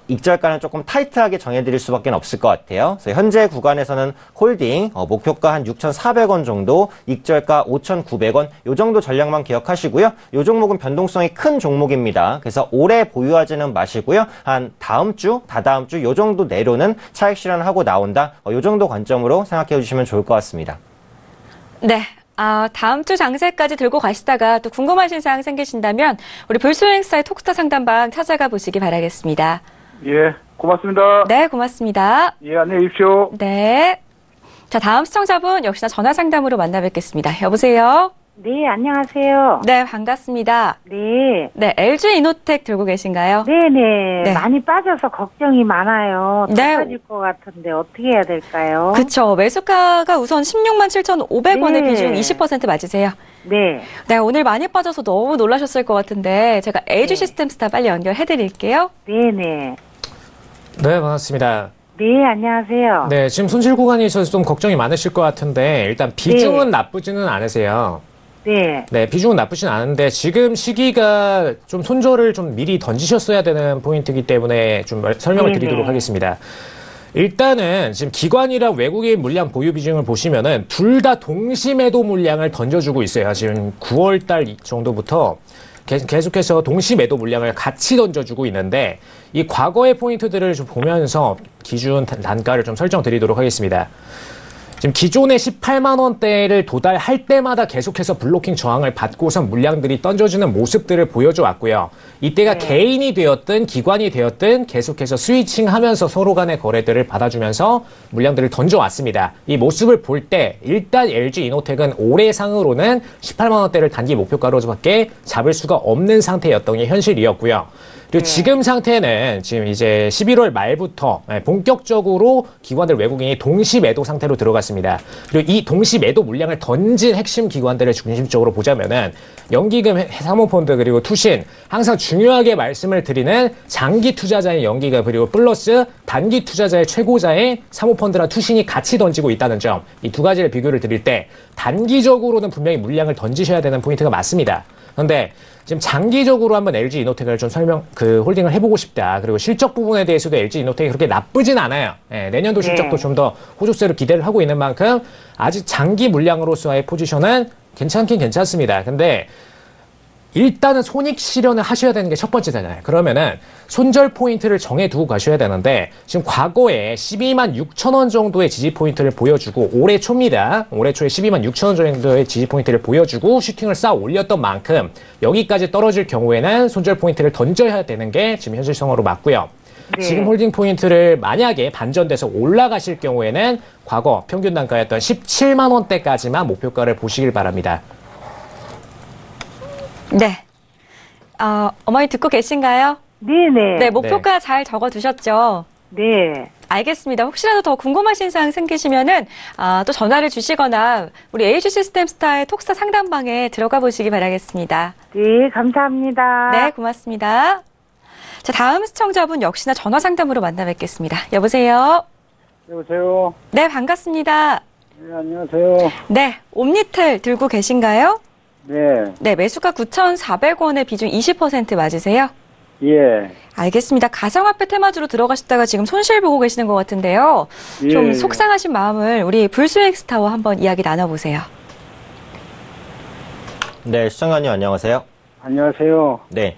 익절가는 조금 타이트하게 정해드릴 수밖에 없을 것 같아요. 있고요. 그래서 현재 구간에서는 홀딩, 목표가 한 6,400원 정도, 익절가 5,900원, 요 정도 전략만 기억하시고요. 요 종목은 변동성이 큰 종목입니다. 그래서 오래 보유하지는 마시고요. 한 다음 주, 다다음 주 요 정도 내로는 차익 실현하고 나온다. 요 정도 관점으로 생각해 주시면 좋을 것 같습니다. 네. 다음 주 장세까지 들고 가시다가 또 궁금하신 사항 생기신다면 우리 불수행사의 톡스타 상담방 찾아가 보시기 바라겠습니다. 예, 고맙습니다. 네, 고맙습니다. 예, 안녕히 계십시오. 네. 자, 다음 시청자분 역시나 전화 상담으로 만나 뵙겠습니다. 여보세요? 네, 안녕하세요. 네, 반갑습니다. 네. 네, LG 이노텍 들고 계신가요? 네네. 네. 많이 빠져서 걱정이 많아요. 더 네. 빠질 것 같은데 어떻게 해야 될까요? 그쵸. 매수가가 우선 16만 7,500원의 네. 비중 20% 맞으세요? 네. 네, 오늘 많이 빠져서 너무 놀라셨을 것 같은데 제가 LG 시스템스타 빨리 연결해 드릴게요. 네네. 네, 반갑습니다. 네, 안녕하세요. 네, 지금 손실 구간이 있어서 좀 걱정이 많으실 것 같은데 일단 비중은 나쁘지는 않으세요. 네. 네, 비중은 나쁘진 않은데 지금 시기가 좀 손절을 좀 미리 던지셨어야 되는 포인트이기 때문에 좀 설명을 네네. 드리도록 하겠습니다. 일단은 지금 기관이랑 외국인 물량 보유 비중을 보시면은 둘 다 동시 매도 물량을 던져주고 있어요. 지금 9월 달 정도부터 계속해서 동시 매도 물량을 같이 던져주고 있는데 이 과거의 포인트들을 좀 보면서 기준 단가를 좀 설정드리도록 하겠습니다. 지금 기존의 18만 원대를 도달할 때마다 계속해서 블로킹 저항을 받고선 물량들이 던져주는 모습들을 보여줘 왔고요. 이때가 개인이 되었든 기관이 되었든 계속해서 스위칭하면서 서로 간의 거래들을 받아주면서 물량들을 던져왔습니다. 이 모습을 볼 때 일단 LG 이노텍은 올해 상으로는 18만 원대를 단기 목표가로밖에 잡을 수가 없는 상태였던 게 현실이었고요. 그리고 지금 상태는 지금 이제 11월 말부터 본격적으로 기관들 외국인이 동시 매도 상태로 들어갔습니다. 그리고 이 동시 매도 물량을 던진 핵심 기관들을 중심적으로 보자면은 연기금, 사모펀드 그리고 투신 항상 중요하게 말씀을 드리는 장기 투자자의 연기금 그리고 플러스 단기 투자자의 최고자의 사모펀드랑 투신이 같이 던지고 있다는 점, 이 두 가지를 비교를 드릴 때 단기적으로는 분명히 물량을 던지셔야 되는 포인트가 맞습니다. 그런데 지금 장기적으로 한번 LG 이노텍을 좀 홀딩을 해보고 싶다. 그리고 실적 부분에 대해서도 LG 이노텍이 그렇게 나쁘진 않아요. 내년도 실적도 좀 더 호조세로 기대를 하고 있는 만큼 아직 장기 물량으로서의 포지션은 괜찮긴 괜찮습니다. 근데 일단은 손익 실현을 하셔야 되는 게 첫 번째잖아요. 그러면은 손절 포인트를 정해두고 가셔야 되는데 지금 과거에 12만 6천 원 정도의 지지 포인트를 보여주고 올해 초입니다. 올해 초에 12만 6천 원 정도의 지지 포인트를 보여주고 슈팅을 쌓아 올렸던 만큼 여기까지 떨어질 경우에는 손절 포인트를 던져야 되는 게 지금 현실성으로 맞고요. 네. 지금 홀딩 포인트를 만약에 반전돼서 올라가실 경우에는 과거 평균 단가였던 17만 원대까지만 목표가를 보시길 바랍니다. 네. 어머니 듣고 계신가요? 네네. 네, 목표가 잘 적어두셨죠? 네. 알겠습니다. 혹시라도 더 궁금하신 사항 생기시면은 또 전화를 주시거나 우리 LG 시스템스타의 톡스타 상담방에 들어가 보시기 바라겠습니다. 네, 감사합니다. 네, 고맙습니다. 자, 다음 시청자분 역시나 전화 상담으로 만나 뵙겠습니다. 여보세요? 여보세요. 네, 반갑습니다. 네, 안녕하세요. 네, 옴니텔 들고 계신가요? 네. 네, 매수가 9,400원의 비중 20% 맞으세요? 예. 알겠습니다. 가상화폐 테마주로 들어가셨다가 지금 손실 보고 계시는 것 같은데요. 예, 좀 예. 속상하신 마음을 우리 불수행스타와 한번 이야기 나눠보세요. 네, 시청자님 안녕하세요. 안녕하세요. 네.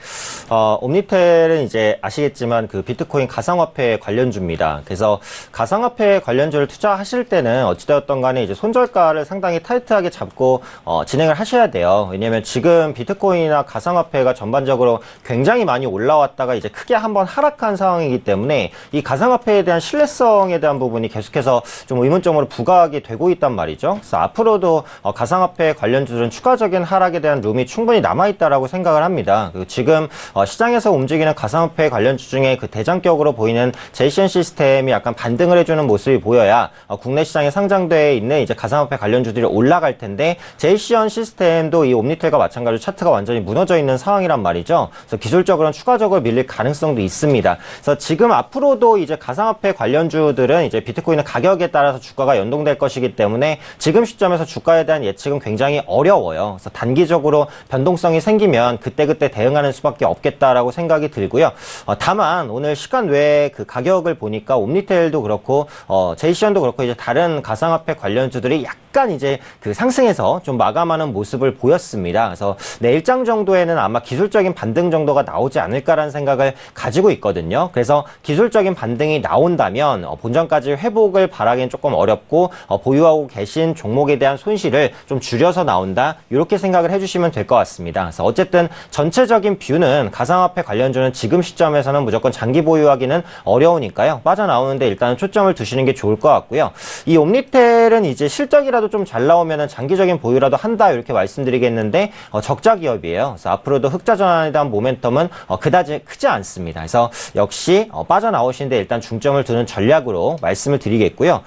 옴니텔은 이제 아시겠지만 그 비트코인 가상화폐 관련주입니다. 그래서 가상화폐 관련주를 투자하실 때는 어찌되었던 간에 이제 손절가를 상당히 타이트하게 잡고 진행을 하셔야 돼요. 왜냐면 지금 비트코인이나 가상화폐가 전반적으로 굉장히 많이 올라왔다가 이제 크게 한번 하락한 상황이기 때문에 이 가상화폐에 대한 신뢰성에 대한 부분이 계속해서 좀 의문점으로 부각이 되고 있단 말이죠. 그래서 앞으로도 가상화폐 관련주들은 추가적인 하락에 대한 룸이 충분히 남아있다라고 생각을 합니다. 그리고 지금 시장에서 움직이는 가상화폐 관련주 중에 그 대장격으로 보이는 제이션 시스템이 약간 반등을 해주는 모습이 보여야 국내 시장에 상장되어 있는 이제 가상화폐 관련주들이 올라갈 텐데 제이션 시스템도 이 옴니텔과 마찬가지로 차트가 완전히 무너져 있는 상황이란 말이죠. 그래서 기술적으로는 추가적으로 밀릴 가능성도 있습니다. 그래서 지금 앞으로도 이제 가상화폐 관련주들은 이제 비트코인의 가격에 따라서 주가가 연동될 것이기 때문에 지금 시점에서 주가에 대한 예측은 굉장히 어려워요. 그래서 단기적으로 변동성이 생기면 그때그때 대응하는 수밖에 없겠 좋겠다라고 생각이 들고요. 다만 오늘 시간 외에 그 가격을 보니까 옴니텔도 그렇고 제이시언도 그렇고 이제 다른 가상화폐 관련주들이 약간 이제 그 상승해서 좀 마감하는 모습을 보였습니다. 그래서 내일장 정도에는 아마 기술적인 반등 정도가 나오지 않을까라는 생각을 가지고 있거든요. 그래서 기술적인 반등이 나온다면 본전까지 회복을 바라기는 조금 어렵고 보유하고 계신 종목에 대한 손실을 좀 줄여서 나온다. 이렇게 생각을 해주시면 될 것 같습니다. 그래서 어쨌든 전체적인 뷰는 가상화폐 관련주는 지금 시점에서는 무조건 장기 보유하기는 어려우니까요. 빠져나오는데 일단은 초점을 두시는 게 좋을 것 같고요. 이 옴니텔은 이제 실적이라도 좀 잘 나오면은 장기적인 보유라도 한다 이렇게 말씀드리겠는데 적자 기업이에요. 그래서 앞으로도 흑자 전환에 대한 모멘텀은 그다지 크지 않습니다. 그래서 역시 빠져나오시는데 일단 중점을 두는 전략으로 말씀을 드리겠고요.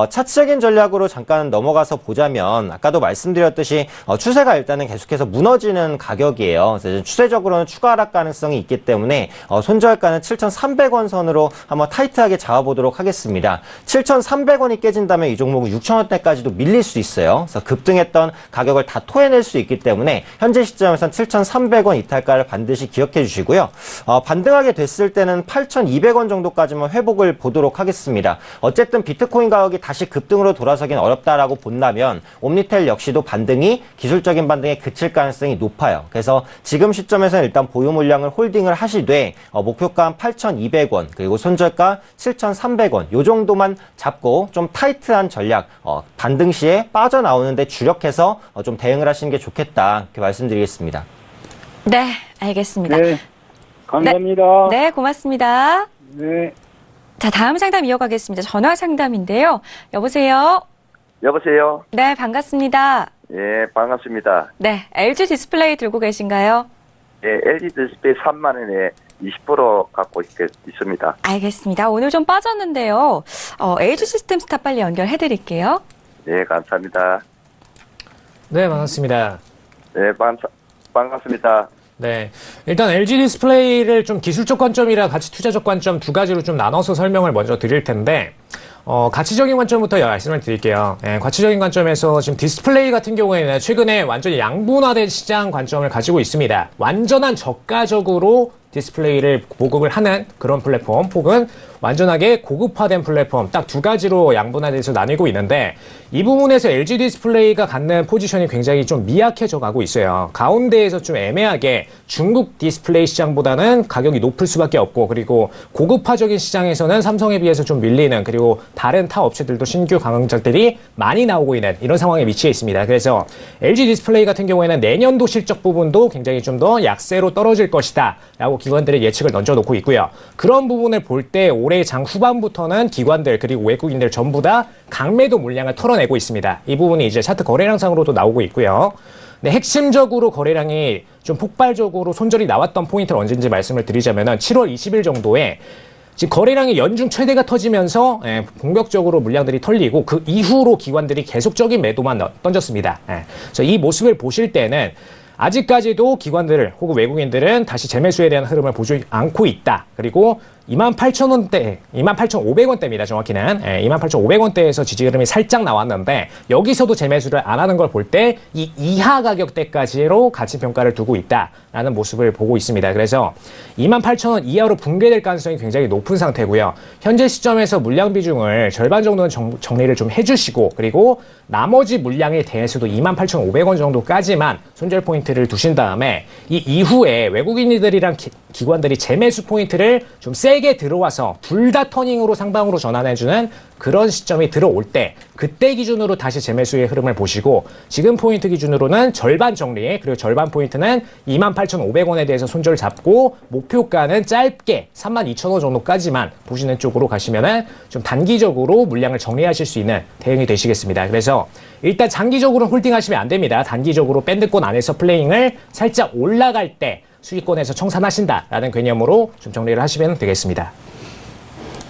차트적인 전략으로 잠깐 넘어가서 보자면 아까도 말씀드렸듯이 추세가 일단은 계속해서 무너지는 가격이에요. 그래서 추세적으로는 추가 하락 가능성이 있기 때문에 손절가는 7,300원 선으로 한번 타이트하게 잡아보도록 하겠습니다. 7,300원이 깨진다면 이 종목은 6,000원대까지도 밀릴 수 있어요. 그래서 급등했던 가격을 다 토해낼 수 있기 때문에 현재 시점에서는 7,300원 이탈가를 반드시 기억해 주시고요. 반등하게 됐을 때는 8,200원 정도까지만 회복을 보도록 하겠습니다. 어쨌든 비트코인 가격이 다시 급등으로 돌아서긴 어렵다라고 본다면 옴니텔 역시도 반등이 기술적인 반등에 그칠 가능성이 높아요. 그래서 지금 시점에서는 일단 보유 물량을 홀딩을 하시되 목표가 8,200원 그리고 손절가 7,300원 요 정도만 잡고 좀 타이트한 전략 반등 시에 빠져나오는데 주력해서 좀 대응을 하시는 게 좋겠다 이렇게 말씀드리겠습니다. 네, 알겠습니다. 네. 감사합니다. 네, 고맙습니다. 네. 자, 다음 상담 이어가겠습니다. 전화 상담인데요. 여보세요? 여보세요? 네, 반갑습니다. 예, 반갑습니다. 네, LG 디스플레이 들고 계신가요? 예, LG 디스플레이 3만 원에 20% 갖고 있습니다. 알겠습니다. 오늘 좀 빠졌는데요. LG 시스템스타 빨리 연결해드릴게요. 예, 감사합니다. 네, 반갑습니다. 네, 반갑습니다. 네. 일단 LG 디스플레이를 좀 기술적 관점이랑 가치 투자적 관점 두 가지로 좀 나눠서 설명을 먼저 드릴 텐데, 가치적인 관점부터 말씀을 드릴게요. 가치적인 관점에서 지금 디스플레이 같은 경우에는 최근에 완전히 양분화된 시장 관점을 가지고 있습니다. 완전한 저가적으로 디스플레이를 보급을 하는 그런 플랫폼 혹은 완전하게 고급화된 플랫폼 딱 두 가지로 양분화돼서 나뉘고 있는데 이 부분에서 LG 디스플레이가 갖는 포지션이 굉장히 좀 미약해져 가고 있어요. 가운데에서 좀 애매하게 중국 디스플레이 시장보다는 가격이 높을 수밖에 없고 그리고 고급화적인 시장에서는 삼성에 비해서 좀 밀리는 그리고 다른 타 업체들도 신규 강행작들이 많이 나오고 있는 이런 상황에 위치해 있습니다. 그래서 LG 디스플레이 같은 경우에는 내년도 실적 부분도 굉장히 좀 더 약세로 떨어질 것이다 라고 기관들의 예측을 던져놓고 있고요. 그런 부분을 볼 때 올해 장 후반부터는 기관들 그리고 외국인들 전부 다 강매도 물량을 털어내고 있습니다. 이 부분이 이제 차트 거래량상으로도 나오고 있고요. 네, 핵심적으로 거래량이 좀 폭발적으로 손절이 나왔던 포인트를 언제인지 말씀을 드리자면은 7월 20일 정도에 지금 거래량이 연중 최대가 터지면서 본격적으로 물량들이 털리고 그 이후로 기관들이 계속적인 매도만 던졌습니다. 그래서 이 모습을 보실 때는 아직까지도 기관들 혹은 외국인들은 다시 재매수에 대한 흐름을 보지 않고 있다. 그리고 28,000원대, 28,500원대입니다. 정확히는. 28,500원대에서 지지 흐름이 살짝 나왔는데 여기서도 재매수를 안 하는 걸 볼 때 이 이하 가격대까지로 가치 평가를 두고 있다라는 모습을 보고 있습니다. 그래서 28,000원 이하로 붕괴될 가능성이 굉장히 높은 상태고요. 현재 시점에서 물량 비중을 절반 정도는 정리를 좀 해주시고 그리고 나머지 물량에 대해서도 28,500원 정도까지만 손절 포인트를 두신 다음에 이 이후에 외국인들이랑 기관들이 재매수 포인트를 좀 세게 들어와서 둘 다 터닝으로 상방으로 전환해주는 그런 시점이 들어올 때 그때 기준으로 다시 재매수의 흐름을 보시고 지금 포인트 기준으로는 절반 정리 그리고 절반 포인트는 28,500원에 대해서 손절 잡고 목표가는 짧게 32,000원 정도까지만 보시는 쪽으로 가시면은 좀 단기적으로 물량을 정리하실 수 있는 대응이 되시겠습니다. 그래서 일단 장기적으로 홀딩하시면 안 됩니다. 단기적으로 밴드권 안에서 플레잉을 살짝 올라갈 때 수익권에서 청산하신다라는 개념으로 좀 정리를 하시면 되겠습니다.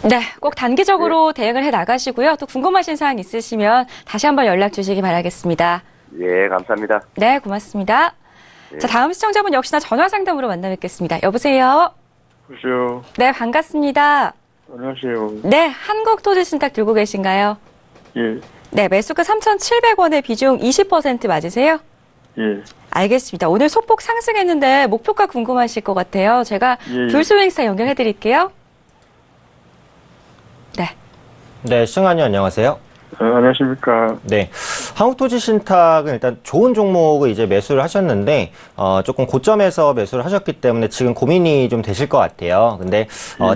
네, 꼭 단기적으로 대응을 해 나가시고요. 또 궁금하신 사항 있으시면 다시 한번 연락 주시기 바라겠습니다. 예, 감사합니다. 네, 고맙습니다. 예. 자, 다음 시청자분 역시나 전화 상담으로 만나 뵙겠습니다. 여보세요? 보시오. 네, 반갑습니다. 안녕하세요. 네, 한국토지신탁 들고 계신가요? 예. 네, 매수가 3,700원의 비중 20% 맞으세요? 예. 알겠습니다. 오늘 소폭 상승했는데 목표가 궁금하실 것 같아요. 제가 예. 불소행사 연결해 드릴게요. 네. 네, 시청자님 안녕하세요. 안녕하십니까. 네. 한국토지신탁은 일단 좋은 종목을 이제 매수를 하셨는데, 조금 고점에서 매수를 하셨기 때문에 지금 고민이 좀 되실 것 같아요. 근데,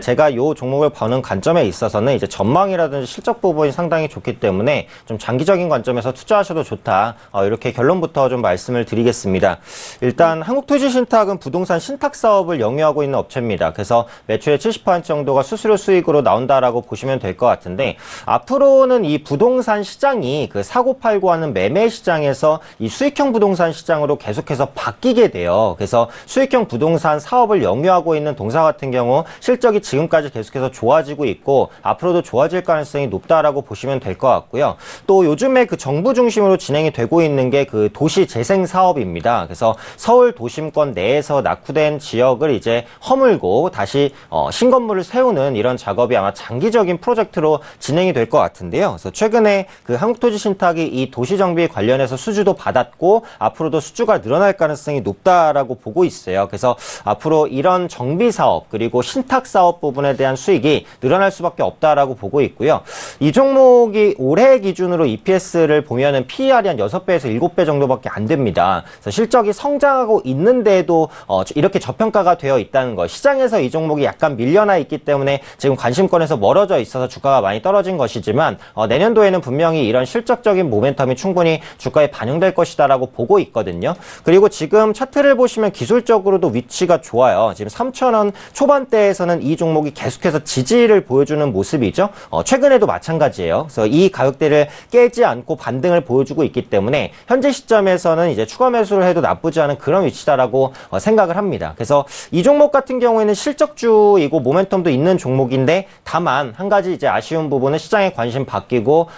제가 요 종목을 보는 관점에 있어서는 이제 전망이라든지 실적 부분이 상당히 좋기 때문에 좀 장기적인 관점에서 투자하셔도 좋다. 이렇게 결론부터 좀 말씀을 드리겠습니다. 일단 한국토지신탁은 부동산 신탁 사업을 영위하고 있는 업체입니다. 그래서 매출의 70% 정도가 수수료 수익으로 나온다라고 보시면 될 것 같은데, 앞으로는 이 부동산 시장이 그 사고 팔고 하는 매매 시장에서 이 수익형 부동산 시장으로 계속해서 바뀌게 돼요. 그래서 수익형 부동산 사업을 영위하고 있는 동사 같은 경우 실적이 지금까지 계속해서 좋아지고 있고 앞으로도 좋아질 가능성이 높다라고 보시면 될 것 같고요. 또 요즘에 그 정부 중심으로 진행이 되고 있는 게 그 도시 재생 사업입니다. 그래서 서울 도심권 내에서 낙후된 지역을 이제 허물고 다시 신건물을 세우는 이런 작업이 아마 장기적인 프로젝트로 진행이 될 것 같은데요. 그래서 최근에 그 한국토지신탁이 이 도시정비 관련해서 수주도 받았고 앞으로도 수주가 늘어날 가능성이 높다라고 보고 있어요. 그래서 앞으로 이런 정비 사업 그리고 신탁 사업 부분에 대한 수익이 늘어날 수밖에 없다라고 보고 있고요. 이 종목이 올해 기준으로 EPS를 보면은 PER이 한 6배에서 7배 정도밖에 안 됩니다. 그래서 실적이 성장하고 있는데도 이렇게 저평가가 되어 있다는 거. 시장에서 이 종목이 약간 밀려나 있기 때문에 지금 관심권에서 멀어져 있어서 주가가 많이 떨어진 것이지만 내년도에는 분명히 이런 실적적인 모멘텀이 충분히 주가에 반영될 것이다라고 보고 있거든요. 그리고 지금 차트를 보시면 기술적으로도 위치가 좋아요. 지금 3,000원 초반대에서는 이 종목이 계속해서 지지를 보여주는 모습이죠. 최근에도 마찬가지예요. 그래서 이 가격대를 깨지 않고 반등을 보여주고 있기 때문에 현재 시점에서는 이제 추가 매수를 해도 나쁘지 않은 그런 위치다라고 생각을 합니다. 그래서 이 종목 같은 경우에는 실적주이고 모멘텀도 있는 종목인데 다만 한 가지 이제 아쉬운 부분은 시장의 관심 바뀌고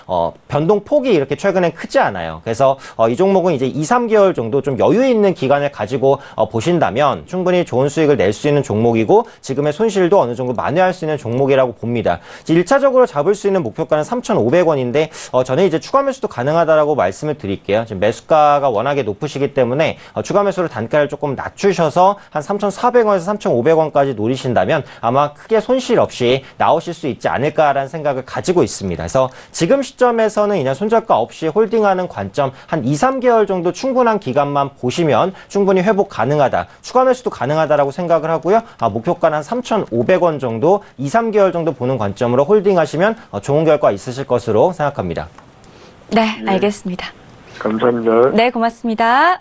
변동 폭이 이렇게 최근에 크지 않아요. 그래서 이 종목은 이제 2, 3개월 정도 좀 여유 있는 기간을 가지고 보신다면 충분히 좋은 수익을 낼 수 있는 종목이고 지금의 손실도 어느 정도 만회할 수 있는 종목이라고 봅니다. 1차적으로 잡을 수 있는 목표가는 3,500원인데 저는 이제 추가 매수도 가능하다라고 말씀을 드릴게요. 지금 매수가가 워낙에 높으시기 때문에 추가 매수를 단가를 조금 낮추셔서 한 3,400원에서 3,500원까지 노리신다면 아마 크게 손실 없이 나오실 수 있지 않을까라는 생각을 가지고 있습니다. 그래서 지금 시점에서는 그냥 손절가 없이 홀딩하는 관점 한 2, 3개월 정도 충분한 기간만 보시면 충분히 회복 가능하다. 추가 매수도 가능하다라고 생각을 하고요. 목표가는 한 3,500원 정도 2, 3개월 정도 보는 관점으로 홀딩하시면 좋은 결과 있으실 것으로 생각합니다. 네, 알겠습니다. 감사합니다. 네, 고맙습니다.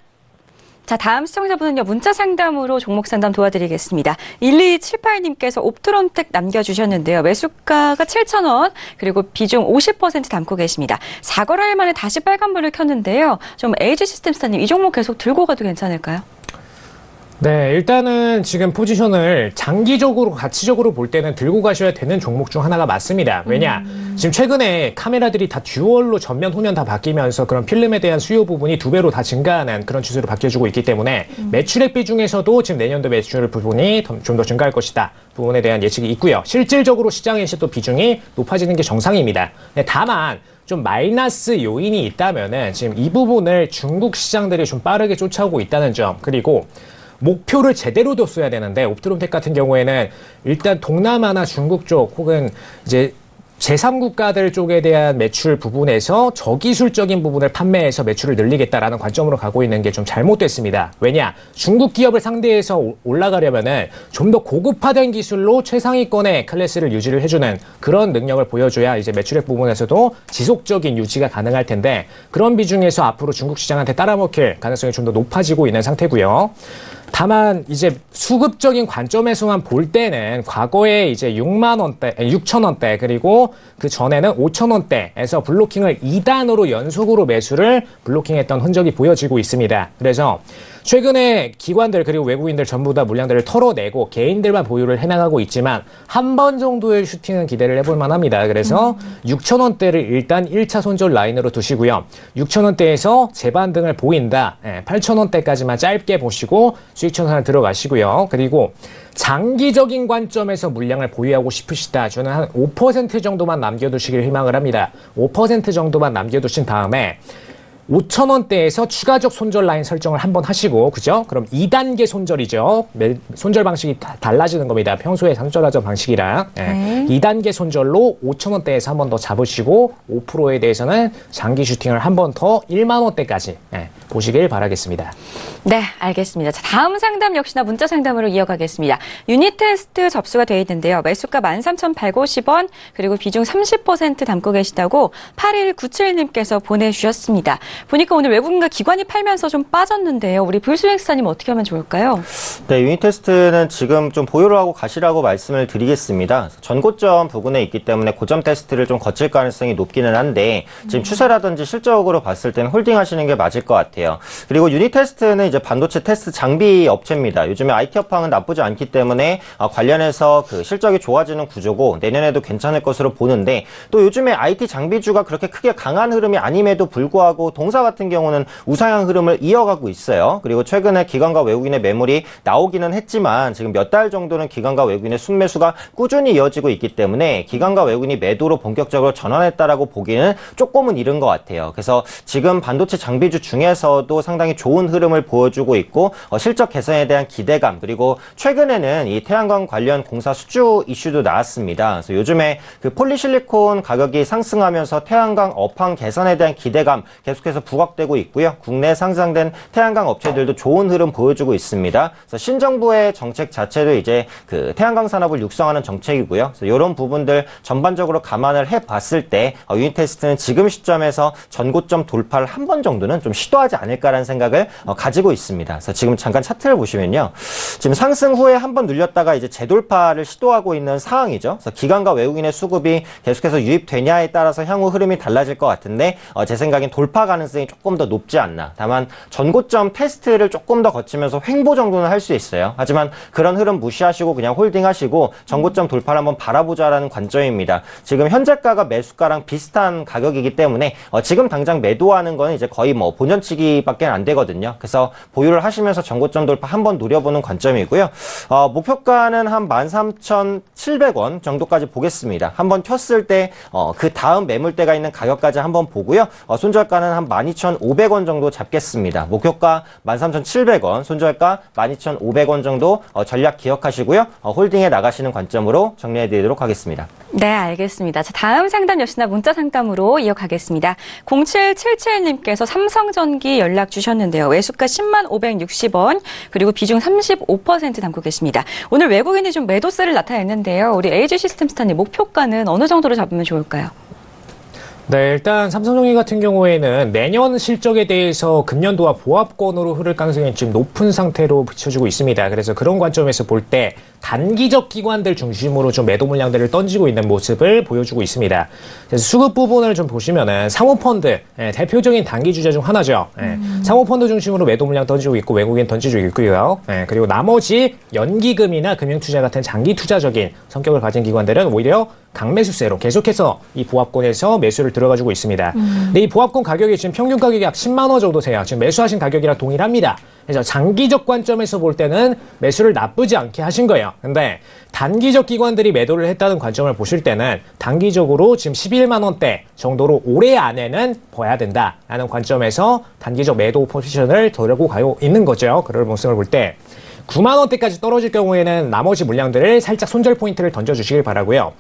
자, 다음 시청자분은요, 문자 상담으로 종목 상담 도와드리겠습니다. 1278님께서 옵트론텍 남겨주셨는데요. 매수가가 7,000원, 그리고 비중 50% 담고 계십니다. 사거래할 만에 다시 빨간불을 켰는데요. 좀 LG 시스템스타님, 이 종목 계속 들고 가도 괜찮을까요? 네, 일단은 지금 포지션을 장기적으로, 가치적으로 볼 때는 들고 가셔야 되는 종목 중 하나가 맞습니다. 왜냐? 지금 최근에 카메라들이 다 듀얼로 전면, 후면 다 바뀌면서 그런 필름에 대한 수요 부분이 2배로 다 증가하는 그런 추세로 바뀌어주고 있기 때문에 매출액 비중에서도 지금 내년도 매출 부분이 좀 더 증가할 것이다. 부분에 대한 예측이 있고요. 실질적으로 시장에서도 비중이 높아지는 게 정상입니다. 다만, 좀 마이너스 요인이 있다면은 지금 이 부분을 중국 시장들이 좀 빠르게 쫓아오고 있다는 점, 그리고 목표를 제대로 뒀어야 되는데 옵트론텍 같은 경우에는 일단 동남아나 중국 쪽 혹은 이제 제3국가들 쪽에 대한 매출 부분에서 저기술적인 부분을 판매해서 매출을 늘리겠다라는 관점으로 가고 있는 게 좀 잘못됐습니다. 왜냐? 중국 기업을 상대해서 올라가려면은 좀 더 고급화된 기술로 최상위권의 클래스를 유지를 해주는 그런 능력을 보여줘야 이제 매출액 부분에서도 지속적인 유지가 가능할 텐데 그런 비중에서 앞으로 중국 시장한테 따라먹힐 가능성이 좀 더 높아지고 있는 상태고요. 다만 이제 수급적인 관점에서만 볼 때는 과거에 이제 6만원대, 6천원대 그리고 그 전에는 5천원대에서 블로킹을 2단으로 연속으로 매수를 블로킹했던 흔적이 보여지고 있습니다. 그래서 최근에 기관들 그리고 외국인들 전부 다 물량들을 털어내고 개인들만 보유를 해나가고 있지만 한 번 정도의 슈팅은 기대를 해볼 만합니다. 그래서 6천원대를 일단 1차 손절 라인으로 두시고요. 6천원대에서 재반등을 보인다. 8천원대까지만 짧게 보시고 수익 천선을 들어가시고요. 그리고 장기적인 관점에서 물량을 보유하고 싶으시다. 저는 한 5% 정도만 남겨두시길 희망을 합니다. 5% 정도만 남겨두신 다음에 5,000원대에서 추가적 손절 라인 설정을 한번 하시고, 그죠? 그럼 2단계 손절이죠. 손절 방식이 달라지는 겁니다. 평소에 손절하던 방식이랑. 네. 2단계 손절로 5,000원대에서 한번 더 잡으시고, 5%에 대해서는 장기 슈팅을 한 번 더 1만 원대까지 보시길 바라겠습니다. 네, 알겠습니다. 자, 다음 상담 역시나 문자 상담으로 이어가겠습니다. 유닛 테스트 접수가 되어 있는데요. 매수가 13,150원, 그리고 비중 30% 담고 계시다고 8197님께서 보내주셨습니다. 보니까 오늘 외국인과 기관이 팔면서 좀 빠졌는데요. 우리 불수행사님 어떻게 하면 좋을까요? 네, 유닛 테스트는 지금 좀 보유를 하고 가시라고 말씀을 드리겠습니다. 전고점 부근에 있기 때문에 고점 테스트를 좀 거칠 가능성이 높기는 한데 지금 추세라든지 실적으로 봤을 때는 홀딩 하시는 게 맞을 것 같아요. 그리고 유닛 테스트는 이제 반도체 테스트 장비 업체입니다. 요즘에 IT 업황은 나쁘지 않기 때문에 관련해서 그 실적이 좋아지는 구조고 내년에도 괜찮을 것으로 보는데 또 요즘에 IT 장비주가 그렇게 크게 강한 흐름이 아님에도 불구하고 동사 같은 경우는 우상향 흐름을 이어가고 있어요. 그리고 최근에 기관과 외국인의 매물이 나오기는 했지만 지금 몇 달 정도는 기관과 외국인의 순매수가 꾸준히 이어지고 있기 때문에 기관과 외국인이 매도로 본격적으로 전환했다라고 보기는 조금은 이른 것 같아요. 그래서 지금 반도체 장비주 중에서도 상당히 좋은 흐름을 보여주고 있고 실적 개선에 대한 기대감 그리고 최근에는 이 태양광 관련 공사 수주 이슈도 나왔습니다. 그래서 요즘에 그 폴리실리콘 가격이 상승하면서 태양광 업황 개선에 대한 기대감 계속해서 부각되고 있고요. 국내 상장된 태양광 업체들도 좋은 흐름 보여주고 있습니다. 그래서 신정부의 정책 자체도 이제 그 태양광 산업을 육성하는 정책이고요. 그래서 이런 부분들 전반적으로 감안을 해봤을 때 유닛 테스트는 지금 시점에서 전고점 돌파를 한 번 정도는 좀 시도하지 않을까라는 생각을 가지고 있습니다. 그래서 지금 잠깐 차트를 보시면요. 지금 상승 후에 한 번 눌렸다가 이제 재돌파를 시도하고 있는 상황이죠. 그래서 기관과 외국인의 수급이 계속해서 유입되냐에 따라서 향후 흐름이 달라질 것 같은데 제 생각엔 돌파 가능성이 조금 더 높지 않나. 다만 전고점 테스트를 조금 더 거치면서 횡보 정도는 할 수 있어요. 하지만 그런 흐름 무시하시고 그냥 홀딩하시고 전고점 돌파를 한번 바라보자라는 관점입니다. 지금 현재가가 매수가랑 비슷한 가격이기 때문에 지금 당장 매도하는 건 이제 거의 뭐 본전치기밖에 안 되거든요. 그래서 보유를 하시면서 전고점 돌파 한번 노려보는 관점이고요. 목표가는 한 13,700원 정도까지 보겠습니다. 한번 켰을 때 그 다음 매물대가 있는 가격까지 한번 보고요. 손절가는 한 12,500원 정도 잡겠습니다. 목표가 13,700원, 손절가 12,500원 정도 전략 기억하시고요. 홀딩에 나가시는 관점으로 정리해드리도록 하겠습니다. 네, 알겠습니다. 자, 다음 상담 역시나 문자 상담으로 이어가겠습니다. 0777님께서 삼성전기 연락 주셨는데요. 매수가 10560원, 그리고 비중 35% 담고 계십니다. 오늘 외국인이 좀 매도세를 나타냈는데요. 우리 LG 시스템스타님 목표가는 어느 정도로 잡으면 좋을까요? 네, 일단 삼성전기 같은 경우에는 내년 실적에 대해서 금년도와 보합권으로 흐를 가능성이 지금 높은 상태로 비춰지고 있습니다. 그래서 그런 관점에서 볼 때 단기적 기관들 중심으로 좀 매도 물량들을 던지고 있는 모습을 보여주고 있습니다. 그래서 수급 부분을 좀 보시면은 상호펀드, 대표적인 단기 주자 중 하나죠. 상호펀드 중심으로 매도 물량 던지고 있고 외국인 던지고 있고요. 그리고 나머지 연기금이나 금융투자 같은 장기 투자적인 성격을 가진 기관들은 오히려 강매수세로 계속해서 이 보합권에서 매수를 들어가지고 있습니다. 근데 이 보합권 가격이 지금 평균 가격이 약 10만 원 정도 돼요. 지금 매수하신 가격이랑 동일합니다. 그래서 장기적 관점에서 볼 때는 매수를 나쁘지 않게 하신 거예요. 근데 단기적 기관들이 매도를 했다는 관점을 보실 때는 단기적으로 지금 11만 원대 정도로 올해 안에는 봐야 된다라는 관점에서 단기적 매도 포지션을 들고 가고 있는 거죠. 그럴 모습을 볼 때 9만 원대까지 떨어질 경우에는 나머지 물량들을 살짝 손절 포인트를 던져주시길 바라고요.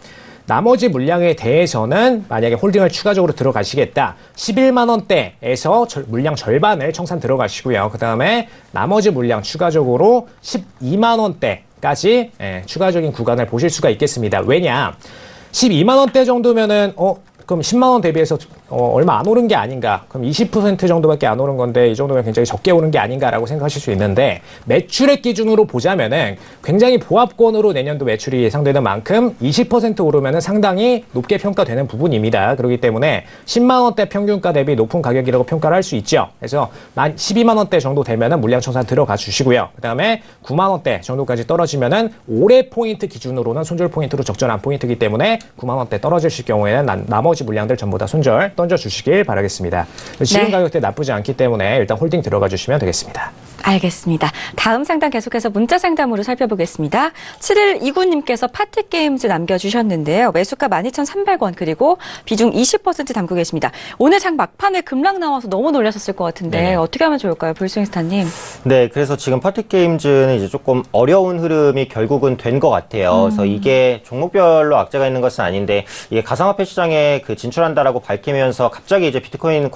나머지 물량에 대해서는 만약에 홀딩을 추가적으로 들어가시겠다. 11만 원대에서 물량 절반을 청산 들어가시고요. 그 다음에 나머지 물량 추가적으로 12만 원대까지 추가적인 구간을 보실 수가 있겠습니다. 왜냐? 12만 원대 정도면은 그럼 10만 원 대비해서 얼마 안 오른 게 아닌가? 그럼 20% 정도밖에 안 오른 건데 이 정도면 굉장히 적게 오른 게 아닌가라고 생각하실 수 있는데 매출액 기준으로 보자면은 굉장히 보합권으로 내년도 매출이 예상되는 만큼 20% 오르면은 상당히 높게 평가되는 부분입니다. 그렇기 때문에 10만 원대 평균가 대비 높은 가격이라고 평가를 할 수 있죠. 그래서 12만 원대 정도 되면은 물량 청산 들어가 주시고요. 그다음에 9만 원대 정도까지 떨어지면은 올해 포인트 기준으로는 손절 포인트로 적절한 포인트이기 때문에 9만 원대 떨어지실 경우에는 나머지 물량들 전부 다 손절 던져주시길 바라겠습니다. 지금 네. 가격대 나쁘지 않기 때문에 일단 홀딩 들어가 주시면 되겠습니다. 알겠습니다. 다음 상담 계속해서 문자 상담으로 살펴보겠습니다. 7129님께서 파티게임즈 남겨주셨는데요. 매수가 12,300원 그리고 비중 20% 담고 계십니다. 오늘 장 막판에 급락 나와서 너무 놀라셨을 것 같은데 네네. 어떻게 하면 좋을까요? 불스윙스타님. 네, 그래서 지금 파티게임즈는 이제 조금 어려운 흐름이 결국은 된 것 같아요. 그래서 이게 종목별로 악재가 있는 것은 아닌데 이게 가상화폐 시장에 그 진출한다라고 밝히면서 갑자기 이제 비트코인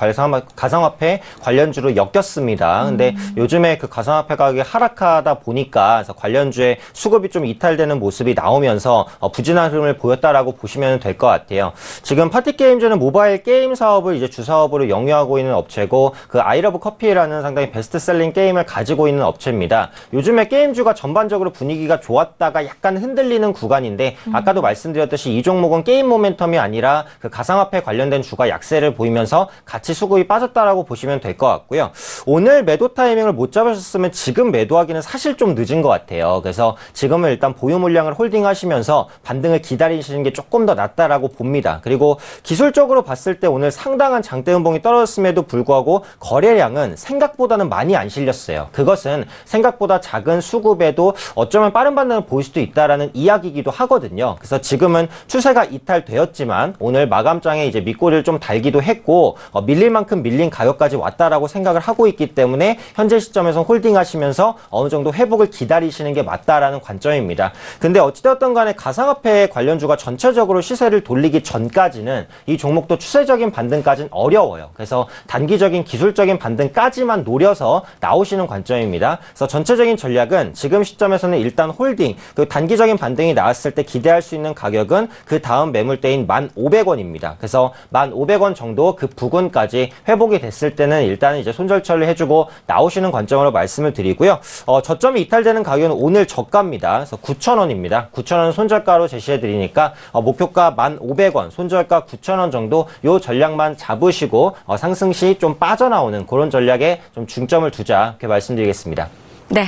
가상화폐 관련주로 엮였습니다. 근데 요즘에 그 가상화폐 가격이 하락하다 보니까 그래서 관련주의 수급이 좀 이탈되는 모습이 나오면서 부진한 흐름을 보였다라고 보시면 될 것 같아요. 지금 파티게임즈는 모바일 게임 사업을 이제 주사업으로 영위하고 있는 업체고 그 아이러브 커피라는 상당히 베스트셀링 게임을 가지고 있는 업체입니다. 요즘에 게임주가 전반적으로 분위기가 좋았다가 약간 흔들리는 구간인데 아까도 말씀드렸듯이 이 종목은 게임 모멘텀이 아니라 그 가상화폐 관련된 주가 약세를 보이면서 같이 수급이 빠졌다라고 보시면 될 것 같고요. 오늘 매도 타이밍을 못 잡으셨으면 지금 매도하기는 사실 좀 늦은 것 같아요. 그래서 지금은 일단 보유 물량을 홀딩하시면서 반등을 기다리시는 게 조금 더 낫다라고 봅니다. 그리고 기술적으로 봤을 때 오늘 상당한 장대 음봉이 떨어졌음에도 불구하고 거래량은 생각보다는 많이 안 실렸어요. 그것은 생각보다 작은 수급에도 어쩌면 빠른 반등을 보일 수도 있다라는 이야기이기도 하거든요. 그래서 지금은 추세가 이탈되었지만 오늘 마감장에 이제 밑꼬리를 좀 달기도 했고 밀릴 만큼 밀린 가격까지 왔다라고 생각을 하고 있기 때문에 현재 시점에서 홀딩하시면서 어느 정도 회복을 기다리시는 게 맞다라는 관점입니다. 근데 어찌되었던 간에 가상화폐 관련주가 전체적으로 시세를 돌리기 전까지는 이 종목도 추세적인 반등까지는 어려워요. 그래서 단기적인 기술적인 반등까지만 노려서 나오시는 관점입니다. 그래서 전체적인 전략은 지금 시점에서는 일단 홀딩, 그 단기적인 반등이 나왔을 때 기대할 수 있는 가격은 그 다음 매물대인 1,500원입니다. 그래서 1,500원 정도 그 부근까지 회복이 됐을 때는 일단은 이제 손절 처리를 해주고 나오시는 관점으로 말씀을 드리고요. 저점이 이탈되는 가격은 오늘 저가입니다. 그래서 9,000원입니다. 9,000원 손절가로 제시해 드리니까 목표가 1,500원, 손절가 9,000원 정도 요 전략만 잡으시고 상승 시 좀 빠져나오는 그런 전략에 좀 중점을 두자 이렇게 말씀드리겠습니다. 네.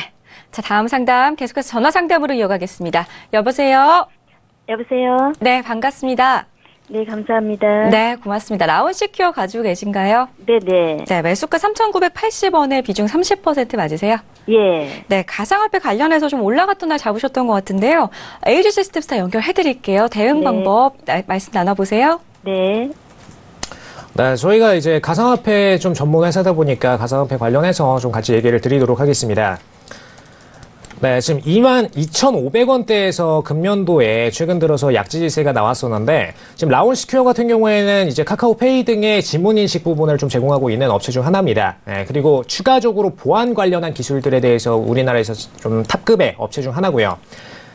자, 다음 상담 계속해서 전화 상담으로 이어가겠습니다. 여보세요? 여보세요? 네, 반갑습니다. 네, 감사합니다. 네, 고맙습니다. 라온시큐어 가지고 계신가요? 네네. 네, 매수가 3,980원에 비중 30% 맞으세요? 예. 네, 가상화폐 관련해서 좀 올라갔던 날 잡으셨던 것 같은데요. 에이지 시스템스타 연결해드릴게요. 대응 방법 말씀 나눠보세요. 네. 네, 저희가 이제 가상화폐 좀 전문 회사다 보니까 가상화폐 관련해서 좀 같이 얘기를 드리도록 하겠습니다. 네, 지금 22,500원대에서 금년도에 최근 들어서 약지지세가 나왔었는데 지금 라온시큐어 같은 경우에는 이제 카카오페이 등의 지문인식 부분을 좀 제공하고 있는 업체 중 하나입니다. 네, 그리고 추가적으로 보안 관련한 기술들에 대해서 우리나라에서 좀 탑급의 업체 중 하나고요.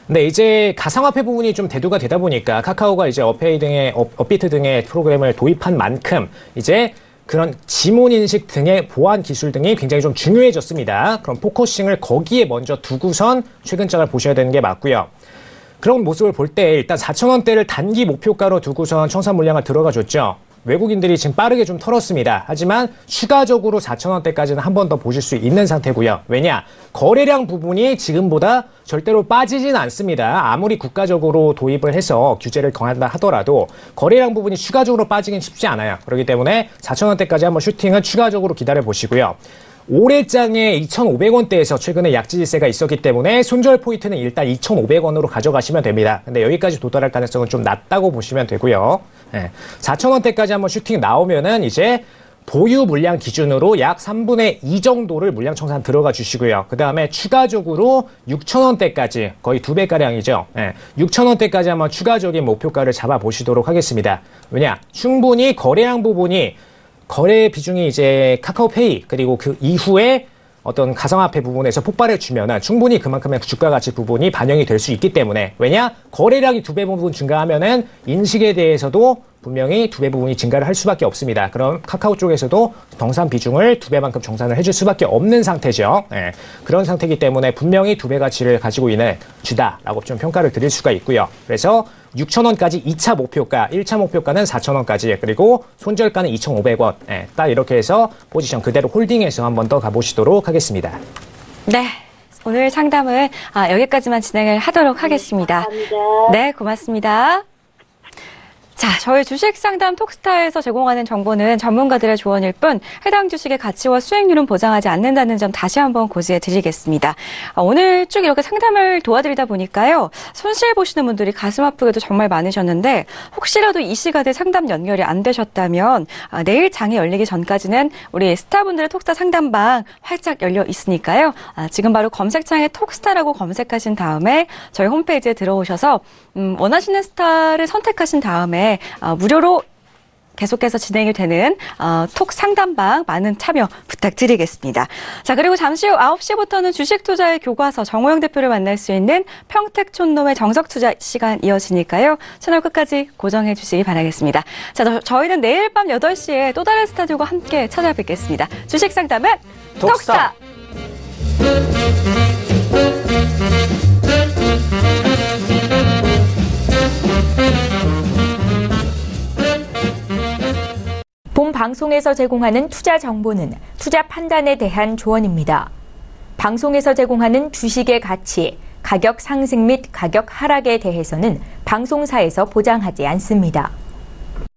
근데 이제 가상화폐 부분이 좀 대두가 되다 보니까 카카오가 이제 업페이 등의 업비트 등의 프로그램을 도입한 만큼 이제 그런 지문인식 등의 보안 기술 등이 굉장히 좀 중요해졌습니다. 그럼 포커싱을 거기에 먼저 두고선 최근장을 보셔야 되는 게 맞고요. 그런 모습을 볼 때 일단 4,000원대를 단기 목표가로 두고선 청산 물량을 들어가 줬죠. 외국인들이 지금 빠르게 좀 털었습니다. 하지만 추가적으로 4,000원대까지는 한 번 더 보실 수 있는 상태고요. 왜냐? 거래량 부분이 지금보다 절대로 빠지진 않습니다. 아무리 국가적으로 도입을 해서 규제를 강화한다 하더라도 거래량 부분이 추가적으로 빠지긴 쉽지 않아요. 그렇기 때문에 4,000원대까지 한번 슈팅은 추가적으로 기다려 보시고요. 올해장에 2,500원대에서 최근에 약지지세가 있었기 때문에 손절 포인트는 일단 2,500원으로 가져가시면 됩니다. 근데 여기까지 도달할 가능성은 좀 낮다고 보시면 되고요. 네. 4,000원대까지 한번 슈팅 나오면은 이제 보유 물량 기준으로 약 3분의 2 정도를 물량 청산 들어가 주시고요. 그 다음에 추가적으로 6,000원대까지 거의 2배가량이죠. 네. 6,000원대까지 한번 추가적인 목표가를 잡아보시도록 하겠습니다. 왜냐? 충분히 거래량 부분이 거래 비중이 이제 카카오페이 그리고 그 이후에 어떤 가상화폐 부분에서 폭발을 주면은 충분히 그만큼의 주가 가치 부분이 반영이 될 수 있기 때문에 왜냐? 거래량이 2배 부분 증가하면은 인식에 대해서도 분명히 2배 부분이 증가를 할 수밖에 없습니다. 그럼 카카오 쪽에서도 정산 비중을 2배만큼 정산을 해줄 수밖에 없는 상태죠. 네. 그런 상태이기 때문에 분명히 2배 가치를 가지고 있는 주다라고 좀 평가를 드릴 수가 있고요. 그래서 6,000원까지 2차 목표가, 1차 목표가는 4,000원까지, 그리고 손절가는 2,500원. 네, 딱 이렇게 해서 포지션 그대로 홀딩해서 한 번 더 가보시도록 하겠습니다. 네. 오늘 상담은 여기까지만 진행을 하도록 하겠습니다. 감사합니다. 네, 고맙습니다. 자, 저희 주식 상담 톡스타에서 제공하는 정보는 전문가들의 조언일 뿐 해당 주식의 가치와 수익률은 보장하지 않는다는 점 다시 한번 고지해 드리겠습니다. 오늘 쭉 이렇게 상담을 도와드리다 보니까요. 손실 보시는 분들이 가슴 아프게도 정말 많으셨는데 혹시라도 이 시간에 상담 연결이 안 되셨다면 내일 장이 열리기 전까지는 우리 스타분들의 톡스타 상담방 활짝 열려 있으니까요. 지금 바로 검색창에 톡스타라고 검색하신 다음에 저희 홈페이지에 들어오셔서 원하시는 스타를 선택하신 다음에 무료로 계속해서 진행이 되는 톡 상담방 많은 참여 부탁드리겠습니다. 자, 그리고 잠시 후 9시부터는 주식 투자의 교과서 정호영 대표를 만날 수 있는 평택촌놈의 정석 투자 시간 이어지니까요. 채널 끝까지 고정해 주시기 바라겠습니다. 자, 저희는 내일 밤 8시에 또 다른 스타들과 함께 찾아뵙겠습니다. 주식 상담은 톡스타! 본 방송에서 제공하는 투자 정보는 투자 판단에 대한 조언입니다. 방송에서 제공하는 주식의 가치, 가격 상승 및 가격 하락에 대해서는 방송사에서 보장하지 않습니다.